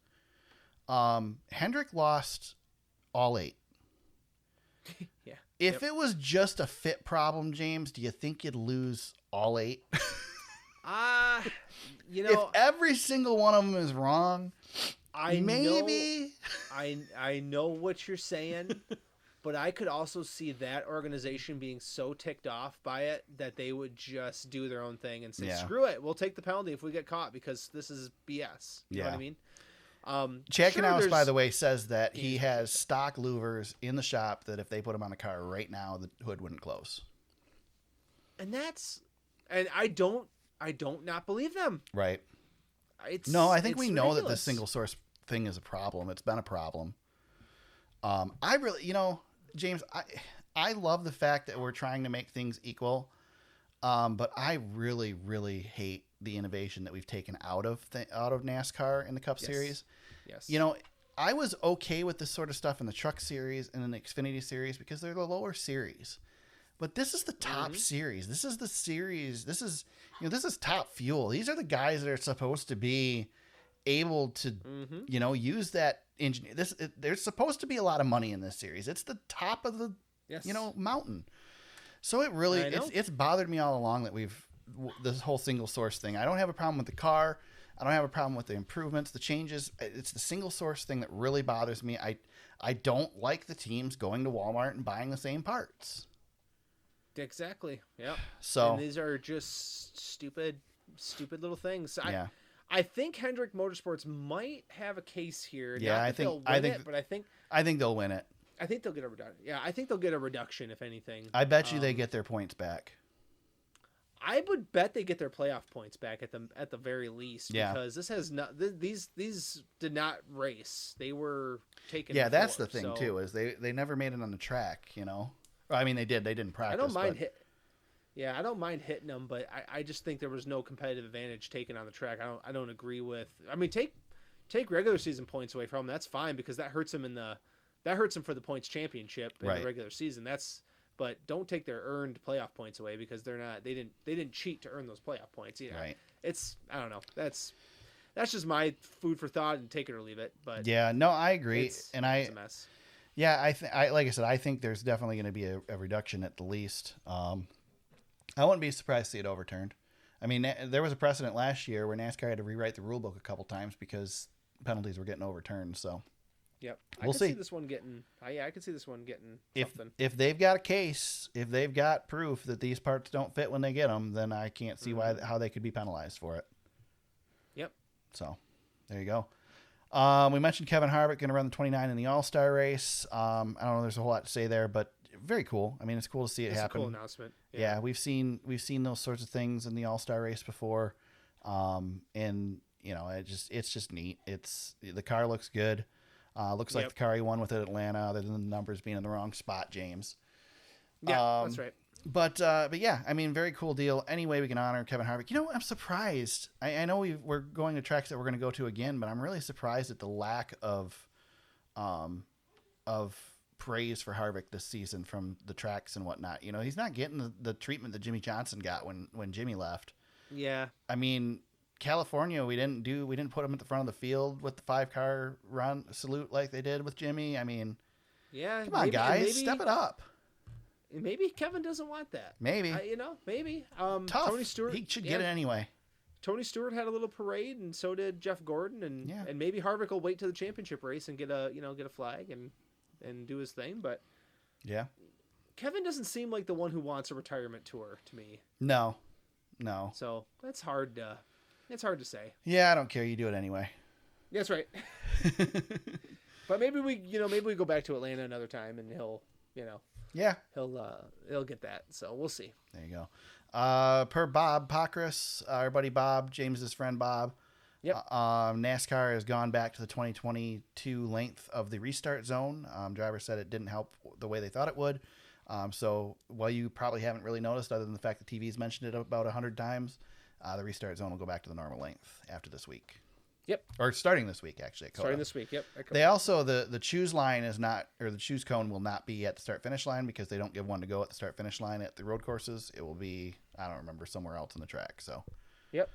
Hendrick lost all 8. Yeah. If it was just a fit problem, James, do you think you'd lose all 8? If every single one of them is wrong, I know what you're saying, but I could also see that organization being so ticked off by it that they would just do their own thing and say, screw it, we'll take the penalty if we get caught because this is BS. You know what I mean? Chad sure, Knaus, by there's- the way, says that he has stock louvers in the shop that if they put them on the car right now, the hood wouldn't close. and I don't not believe them. Right. It's I think we know that the ridiculous. single source thing is a problem. It's been a problem. I really, James, I love the fact that we're trying to make things equal. But I really, really hate the innovation that we've taken out of NASCAR in the Cup Series. Yes. I was okay with this sort of stuff in the Truck Series and in the Xfinity Series because they're the lower series. But this is the top series. This is the series. This is top fuel. These are the guys that are supposed to be able to, use that engine. There's supposed to be a lot of money in this series. It's the top of the, mountain. So it really, it's bothered me all along that this whole single source thing. I don't have a problem with the car. I don't have a problem with the improvements, the changes. It's the single source thing that really bothers me. I don't like the teams going to Walmart and buying the same parts. Exactly. Yeah. So and these are just stupid little things. Yeah. I think Hendrick Motorsports might have a case here. Yeah, Not I that think- they'll win I think- it, but I think they'll win it. I think they'll get a reduction. Yeah, I think they'll get a reduction if anything. I bet you they get their points back. I would bet they get their playoff points back at the very least. Yeah. Because this has not these did not race. They were taken. Yeah, that's the before, thing so too, is they never made it on the track, Well, I mean, they did. They didn't practice. I don't mind but... Yeah, I don't mind hitting them, but I just think there was no competitive advantage taken on the track. I don't agree with. I mean, take regular season points away from them. That's fine because that hurts them for the points championship in the regular season. But don't take their earned playoff points away because they didn't cheat to earn those playoff points. Right. I don't know. That's just my food for thought and take it or leave it. But yeah, no, I agree, it's a mess. Yeah, I like I said, I think there's definitely going to be a reduction at the least. I wouldn't be surprised to see it overturned. I mean, there was a precedent last year where NASCAR had to rewrite the rule book a couple times because penalties were getting overturned. So, yep, we'll see. See this one getting. I could see this one getting something. If they've got a case, if they've got proof that these parts don't fit when they get them, then I can't see how they could be penalized for it. Yep. So, there you go. We mentioned Kevin Harvick going to run the 29 in the All-Star race. I don't know. There's a whole lot to say there, but very cool. I mean, it's cool to see it happen. It's a cool announcement. Yeah, we've seen those sorts of things in the All-Star race before, and it's just neat. The car looks good. Looks like the car he won with at Atlanta, other than the numbers being in the wrong spot, James. Yeah, that's right. But yeah, I mean, very cool deal. Any way we can honor Kevin Harvick. I'm surprised. I know we're going to tracks that we're going to go to again, but I'm really surprised at the lack of praise for Harvick this season from the tracks and whatnot. He's not getting the treatment that Jimmy Johnson got when Jimmy left. Yeah. I mean, California, we didn't put him at the front of the field with the 5-car run salute like they did with Jimmy. I mean, yeah, come on, guys, step it up. Maybe Kevin doesn't want that. Maybe. Maybe. Tough. Tony Stewart. He should get it anyway. Tony Stewart had a little parade, and so did Jeff Gordon, and maybe Harvick will wait to the championship race and get a flag and do his thing. But yeah, Kevin doesn't seem like the one who wants a retirement tour to me. No. So that's hard. It's hard to say. Yeah, I don't care. You do it anyway. That's right. But maybe we go back to Atlanta another time, and he'll get that. So we'll see. There you go. Per Bob Pockrass, our buddy Bob, James's friend Bob. Yep. NASCAR has gone back to the 2022 length of the restart zone. Driver said it didn't help the way they thought it would. So while you probably haven't really noticed, other than the fact that TV's mentioned it about 100 times, the restart zone will go back to the normal length after this week. Yep. Or starting this week, actually. Starting this week, yep. They also, the choose line is not, or the choose cone will not be at the start-finish line because they don't give one to go at the start-finish line at the road courses. It will be, I don't remember, somewhere else in the track. So. Yep.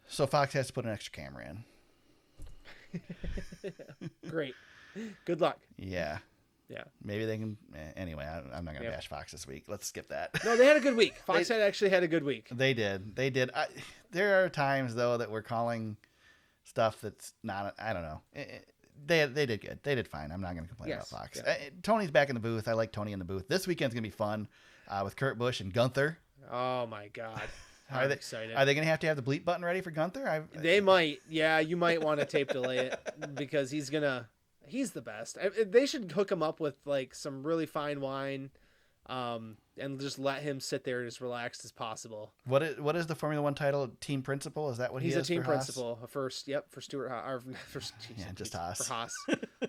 So Fox has to put an extra camera in. Great. Good luck. Yeah. Yeah. Maybe they can. Anyway, I'm not going to bash Fox this week. Let's skip that. No, they had a good week. Fox actually had a good week. They did. There are times, though, that we're calling stuff that's not. I don't know. They did good. They did fine. I'm not going to complain about Fox. Yeah. Tony's back in the booth. I like Tony in the booth. This weekend's going to be fun with Kurt Busch and Gunther. Oh, my God. I'm excited. Are they going to have the bleep button ready for Gunther? They might. Yeah, you might want to tape delay it because he's the best. They should hook him up with like some really fine wine, and just let him sit there as relaxed as possible. What is the Formula One title? Team principal? Is that what he's he is? He's a team for principal. For Stuart Haas. Just Haas. For Haas.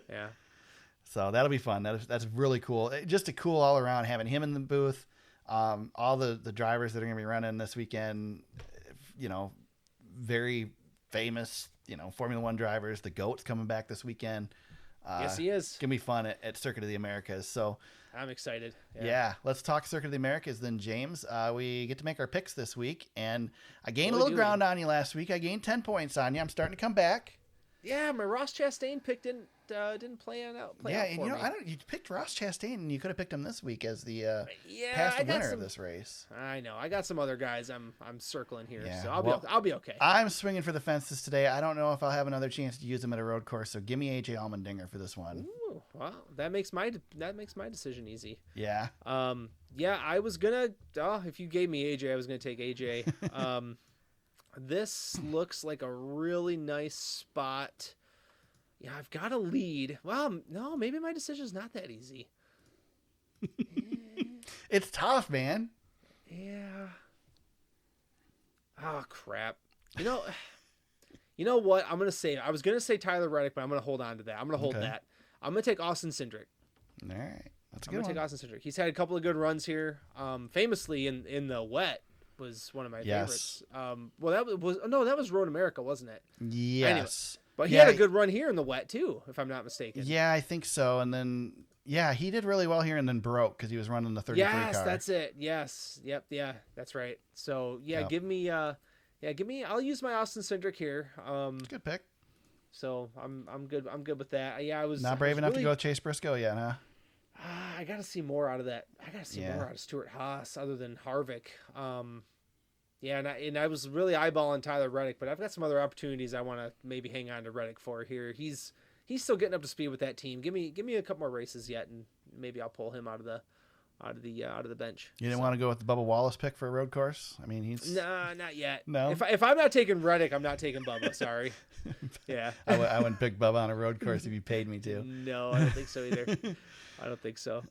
Yeah. So that'll be fun. That's really cool. Just a cool all around having him in the booth. All the drivers that are going to be running this weekend, very famous, Formula One drivers. The GOAT's coming back this weekend. Yes, he is. It's going to be fun at Circuit of the Americas. So I'm excited. Yeah. Let's talk Circuit of the Americas then, James. We get to make our picks this week, and I gained a little ground on you last week. I gained 10 points on you. I'm starting to come back. Yeah, my Ross Chastain pick didn't play out. You picked Ross Chastain, and you could have picked him this week as the past winner of this race. I know. I got some other guys I'm circling here, so I'll be okay. I'm swinging for the fences today. I don't know if I'll have another chance to use him at a road course, so give me AJ Allmendinger for this one. Ooh, well, that makes my decision easy. Yeah. I was gonna. If you gave me AJ, I was gonna take AJ. This looks like a really nice spot. Yeah, I've got a lead. Well, no, maybe my decision's not that easy. It's tough, man. Yeah. Oh, crap. You know what? I was going to say Tyler Reddick, but I'm going to hold on to that. I'm going to hold that. I'm going to take Austin Cindric. All right. That's a good one. I'm going to take Austin Cindric. He's had a couple of good runs here. Famously in the wet was one of my favorites. That was Road America, wasn't it? Yes. Anyway, but he had a good run here in the wet too, if I'm not mistaken. Yeah, I think so. And then he did really well here and then broke because he was running the 33 car. Yes, that's it. Yes. Yep, yeah, that's right. So, give me I'll use my Austin Cindric here. Good pick. So, I'm good. I'm good with that. Yeah, I was not brave enough to go with Chase Briscoe yet, huh? I got to see more out of that. I got to see more out of Stuart Haas other than Harvick. And I was really eyeballing Tyler Reddick, but I've got some other opportunities I want to maybe hang on to Reddick for here. He's still getting up to speed with that team. Give me a couple more races yet, and maybe I'll pull him out of the bench. You didn't want to go with the Bubba Wallace pick for a road course? I mean, he's not yet. No. If I'm not taking Reddick, I'm not taking Bubba. Sorry. Yeah. I wouldn't pick Bubba on a road course if you paid me to. No, I don't think so either. I don't think so.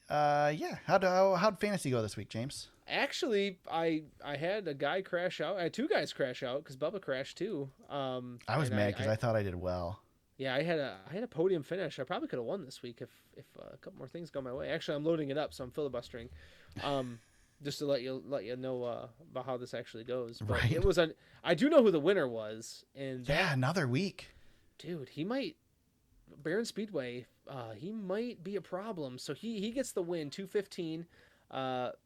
How'd fantasy go this week, James? Actually, I had a guy crash out. I had two guys crash out because Bubba crashed too. I was mad because I thought I did well. Yeah, I had a podium finish. I probably could have won this week if a couple more things go my way. Actually, I'm loading it up, so I'm filibustering, just to let you know about how this actually goes. But right. It was I do know who the winner was, and another week, dude. He might Barron Speedway. He might be a problem. So he gets the win, 215.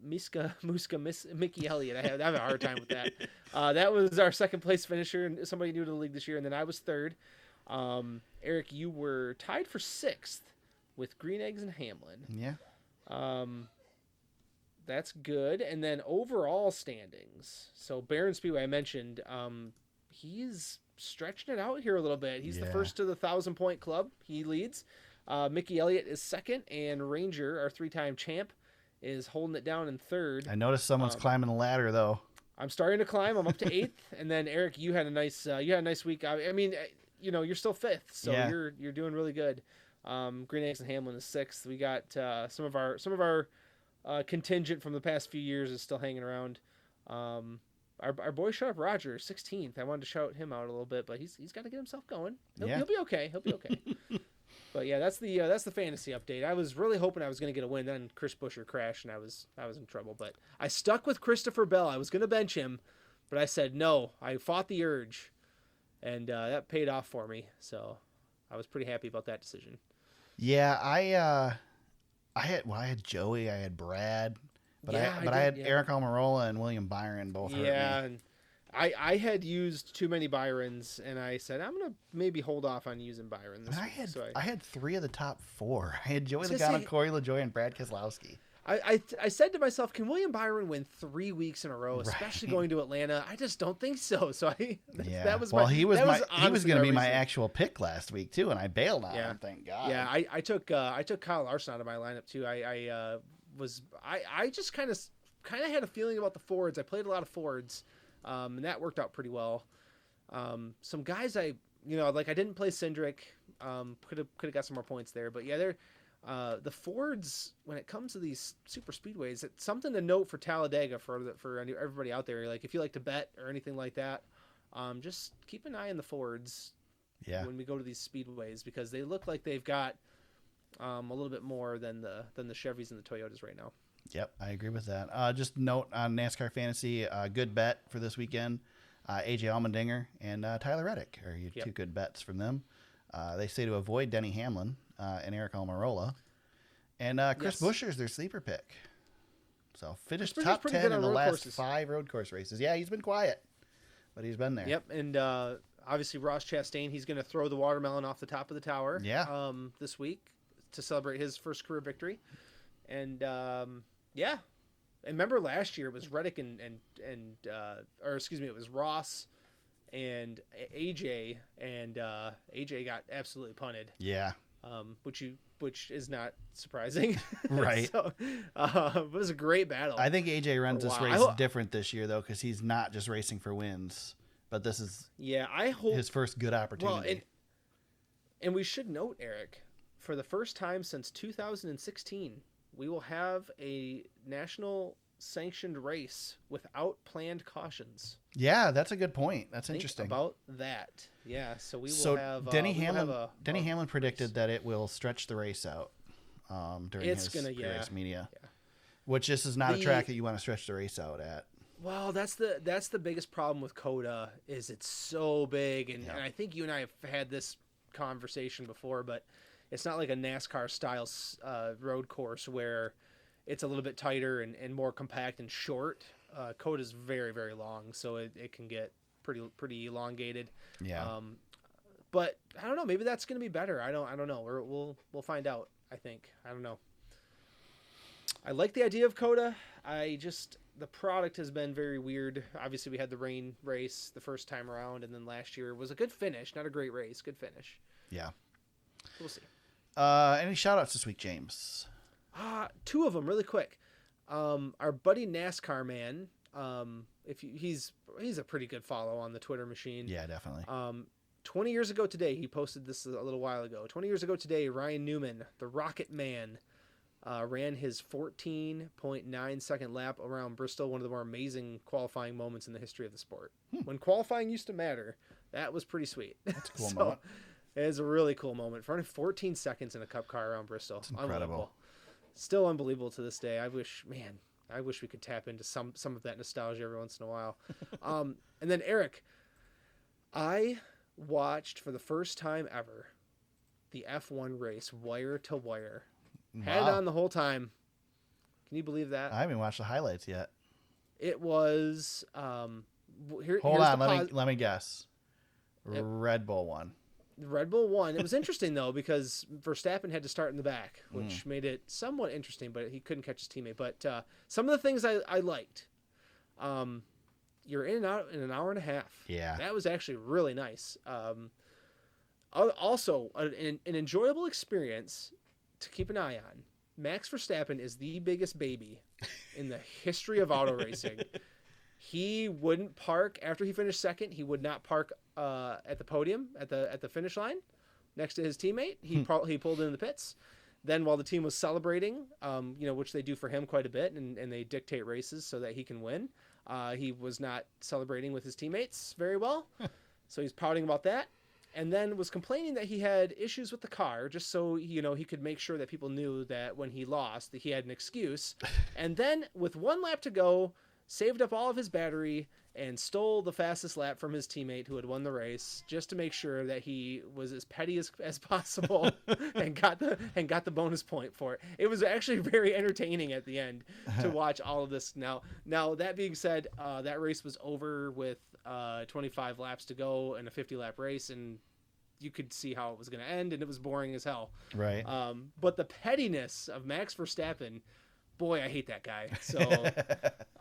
Mickey Elliott. I have a hard time with that. That was our second place finisher and somebody new to the league this year, and then I was third. Eric, you were tied for sixth with Green Eggs and Hamlin. Yeah. That's good. And then overall standings. So Barron Speedway, I mentioned, he's stretching it out here a little bit. He's the first to the 1,000-point club. He leads. Mickey Elliott is second, and Ranger, our 3-time champ, is holding it down in third. I noticed someone's climbing the ladder though. I'm starting to climb. I'm up to 8th, and then Eric, you had a nice week. I mean, you're still 5th, so you're doing really good. Green Eggs and Hamlin is 6th. We got some of our contingent from the past few years is still hanging around. Our boy Shut Up Roger, 16th. I wanted to shout him out a little bit, but he's got to get himself going. He'll be okay. He'll be okay. But yeah, that's the fantasy update. I was really hoping I was going to get a win. Then Chris Buescher crashed, and I was in trouble. But I stuck with Christopher Bell. I was going to bench him, but I said no. I fought the urge, and that paid off for me. So I was pretty happy about that decision. Yeah, I had Joey, I had Brad, but I had Eric Almirola and William Byron both hurt me. And I had used too many Byrons, and I said I'm gonna maybe hold off on using Byron this week. I had 3 of the top 4. I had Joey Logano, Corey LaJoie, and Brad Keselowski. I said to myself, can William Byron win 3 weeks in a row, especially going to Atlanta? I just don't think so. So that was he was going to be my actual pick last week too, and I bailed on him. Thank God. Yeah, I took Kyle Larson out of my lineup too. I just kind of kind of had a feeling about the Fords. I played a lot of Fords, and that worked out pretty well. Some guys I didn't play Cindric. Could have got some more points there, but yeah, they're the Fords when it comes to these super speedways. It's something to note for Talladega for everybody out there. Like if you like to bet or anything like that, just keep an eye on the Fords. Yeah. When we go to these speedways, because they look like they've got a little bit more than the Chevys and the Toyotas right now. Yep, I agree with that. Just note on NASCAR Fantasy, good bet for this weekend. AJ Allmendinger and Tyler Reddick are your two good bets from them. They say to avoid Denny Hamlin and Eric Almirola. And Chris Buescher's their sleeper pick. So finished top 10 in the last 5 road course races. Yeah, he's been quiet, but he's been there. Yep, and obviously Ross Chastain, he's going to throw the watermelon off the top of the tower this week to celebrate his first career victory. And and remember last year it was Reddick it was Ross and AJ, and AJ got absolutely punted. Yeah. Which is not surprising. Right. So, it was a great battle. I think AJ runs this race different this year though, because he's not just racing for wins, but this is his first good opportunity. Well, and we should note, Eric, for the first time since 2016, we will have a national sanctioned race without planned cautions. Yeah, that's a good point. That's interesting. About that. Yeah, so we will have Denny Hamlin predicted that it will stretch the race out during his race media. Yeah. Which this is not a track that you want to stretch the race out at. Well, that's the biggest problem with COTA is it's so big, and I think you and I have had this conversation before, but it's not like a NASCAR style road course where it's a little bit tighter and more compact and short. COTA is very, very long, so it can get pretty elongated. Yeah. But I don't know. Maybe that's going to be better. I don't know. We'll find out. I think. I don't know. I like the idea of COTA. The product has been very weird. Obviously, we had the rain race the first time around, and then last year was a good finish. Not a great race. Good finish. Yeah. We'll see. Any shout-outs this week, James? 2 of them really quick. Our buddy NASCAR man, he's a pretty good follow on the Twitter machine. Yeah, definitely. 20 years ago today, he posted this a little while ago. 20 years ago today, Ryan Newman, the Rocket Man, ran his 14.9 second lap around Bristol, one of the more amazing qualifying moments in the history of the sport. When qualifying used to matter, that was pretty sweet. That's a cool moment. It is a really cool moment. Running 14 seconds in a Cup car around Bristol. It's incredible. Still unbelievable to this day. I wish we could tap into some of that nostalgia every once in a while. And then Eric, I watched for the first time ever the F1 race wire to wire. Wow. Had it on the whole time. Can you believe that? I haven't watched the highlights yet. It was Hold on, let me guess. Red Bull won. Red Bull won. It was interesting, though, because Verstappen had to start in the back, which made it somewhat interesting, but he couldn't catch his teammate. But some of the things I liked, you're in and out in an hour and a half. Yeah. That was actually really nice. Also, an enjoyable experience to keep an eye on. Max Verstappen is the biggest baby in the history of auto racing. He wouldn't park after he finished second. He would not park at the podium at the finish line next to his teammate. He pulled into the pits. Then while the team was celebrating, which they do for him quite a bit, and they dictate races so that he can win, he was not celebrating with his teammates very well. So he's pouting about that. And then was complaining that he had issues with the car, just so he could make sure that people knew that when he lost, that he had an excuse. And then with 1 lap to go, saved up all of his battery and stole the fastest lap from his teammate who had won the race, just to make sure that he was as petty as possible and got the bonus point for it. It was actually very entertaining at the end to watch all of this. Now that being said, that race was over with 25 laps to go in a 50-lap race, and you could see how it was going to end, and it was boring as hell. Right. But the pettiness of Max Verstappen, boy, I hate that guy. So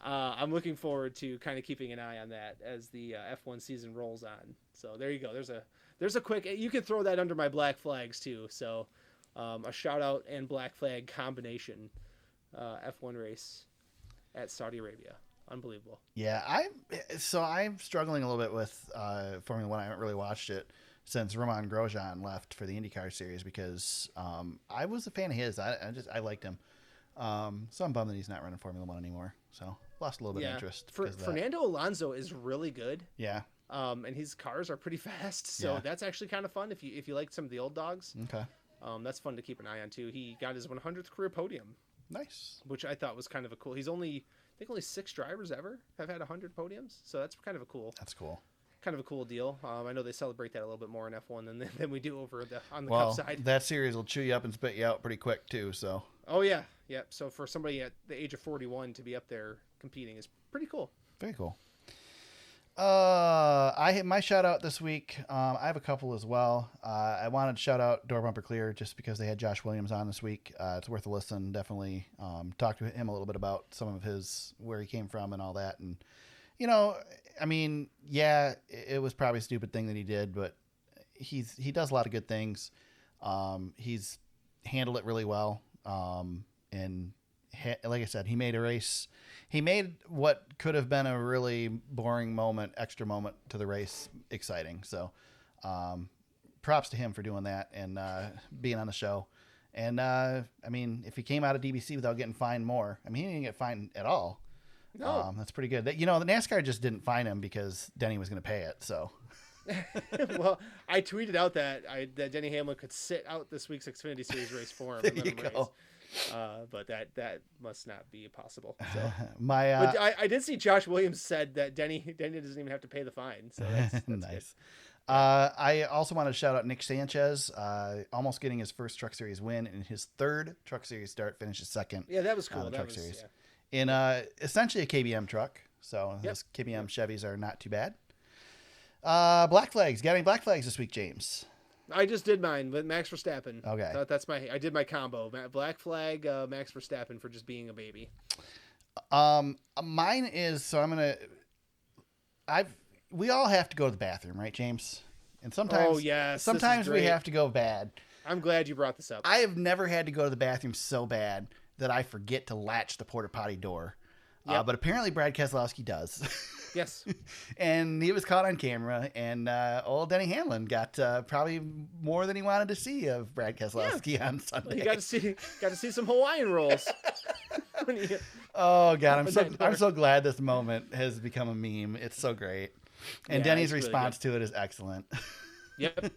I'm looking forward to kind of keeping an eye on that as the F1 season rolls on. So there you go. There's a quick. You can throw that under my black flags too. So a shout out and black flag combination F1 race. at Saudi Arabia. Unbelievable. Yeah, I'm struggling a little bit with Formula One. I haven't really watched it since Romain Grosjean left for the IndyCar series because I was a fan of his. I liked him. So I'm bummed that he's not running Formula One anymore. So lost a little bit of interest. Fernando Alonso is really good. Yeah. And his cars are pretty fast, so that's actually kind of fun if you like some of the old dogs. Okay. That's fun to keep an eye on too. He got his 100th career podium. Nice. Which I thought was kind of a cool. I think only 6 drivers ever have had 100 podiums, so that's kind of a cool. That's cool. Kind of a cool deal. I know they celebrate that a little bit more in F1 than we do over on the Cup side. That series will chew you up and spit you out pretty quick too. So. Oh yeah, yeah. So for somebody at the age of 41 to be up there competing is pretty cool. Very cool. I hit my shout out this week. I have a couple as well. I wanted to shout out Door Bumper Clear just because they had Josh Williams on this week. It's worth a listen. Definitely talk to him a little bit about some of where he came from and all that. And, I mean, yeah, it was probably a stupid thing that he did, but he does a lot of good things. He's handled it really well. And like I said, he made a race. He made what could have been a really boring extra moment to the race exciting. So, props to him for doing that and being on the show. And I mean, if he came out of DBC without getting fined more, I mean, he didn't get fined at all. No, that's pretty good. The NASCAR just didn't fine him because Denny was going to pay it. So. Well, I tweeted out that Denny Hamlin could sit out this week's Xfinity Series race for him. There you go. But that must not be possible. So. But I did see Josh Williams said that Denny doesn't even have to pay the fine. So that's nice. I also want to shout out Nick Sanchez, almost getting his first Truck Series win in his third Truck Series start, finishes second. Yeah, that was cool. Truck Series in essentially a KBM truck. So those KBM Chevys are not too bad. Black flags. Got any black flags this week, James? I just did mine with Max Verstappen. Okay. I did my combo. Black flag, Max Verstappen for just being a baby. Mine is, so we all have to go to the bathroom, right, James? And sometimes we have to go bad. I'm glad you brought this up. I have never had to go to the bathroom so bad that I forget to latch the porta potty door. Yep. But apparently Brad Keselowski does. Yes. And he was caught on camera, and old Denny Hamlin got probably more than he wanted to see of Brad Keselowski on Sunday. Well, you got to see some Hawaiian rolls. Oh God, I'm so glad this moment has become a meme. It's so great, and Denny's response to it is excellent. Yep.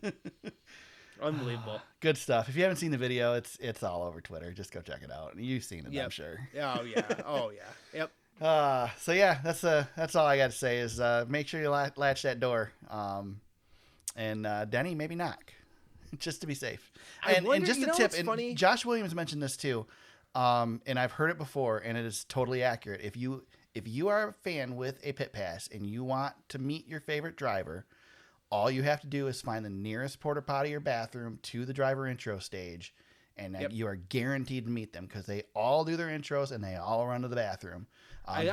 Unbelievable. Good stuff. If you haven't seen the video, it's all over Twitter. Just go check it out. You've seen it, I'm sure. Oh yeah. Yep. So yeah, that's all I got to say is make sure you latch that door. And Denny, maybe knock, just to be safe. And just a tip. And funny? Josh Williams mentioned this too, and I've heard it before, and it is totally accurate. If you are a fan with a pit pass and you want to meet your favorite driver, all you have to do is find the nearest porta potty or bathroom to the driver intro stage, and you are guaranteed to meet them because they all do their intros and they all run to the bathroom.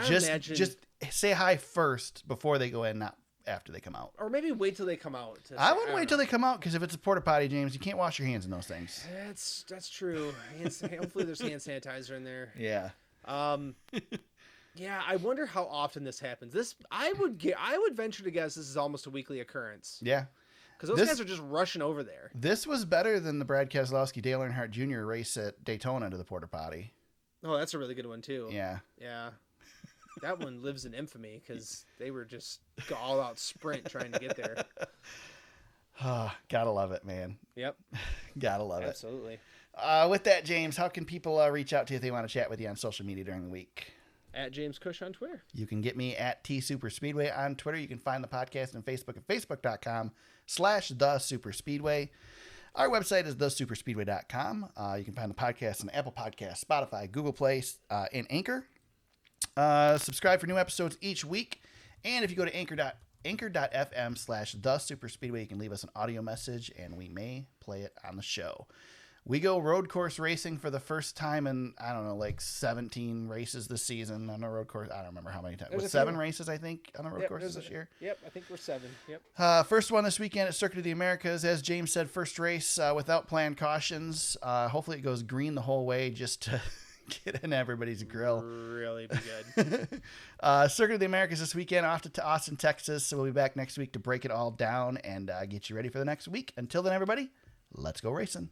Just say hi first before they go in, not after they come out. Or maybe wait till they come out. I wouldn't wait till they come out because if it's a porta potty, James, you can't wash your hands in those things. That's true. Hopefully there's hand sanitizer in there. Yeah. Yeah, I wonder how often this happens. I would venture to guess this is almost a weekly occurrence. Yeah. Because those guys are just rushing over there. This was better than the Brad Keselowski, Dale Earnhardt Jr. race at Daytona to the porta potty. Oh, that's a really good one too. Yeah. Yeah. That one lives in infamy because they were just all out sprint trying to get there. Gotta love it, man. Yep. Gotta love Absolutely. it. With that, James, how can people reach out to you if they want to chat with you on social media during the week? At James Cush on Twitter. You can get me at TSuperspeedway on Twitter. You can find the podcast on Facebook at facebook.com/TheSuperspeedway. Our website is thesuperspeedway.com. You can find the podcast on Apple Podcasts, Spotify, Google Play, and Anchor. Subscribe for new episodes each week. And if you go to anchor.fm/TheSuperspeedway, you can leave us an audio message and we may play it on the show. We go road course racing for the first time in, 17 races this season on a road course. I don't remember how many times. With 7 races, I think, on the road courses this year. Yep, I think we're 7. Yep. First one this weekend at Circuit of the Americas. As James said, first race without planned cautions. Hopefully it goes green the whole way just to Get in everybody's grill. Really be good. Circuit of the Americas this weekend off to Austin, Texas. So we'll be back next week to break it all down and get you ready for the next week. Until then, everybody, let's go racing.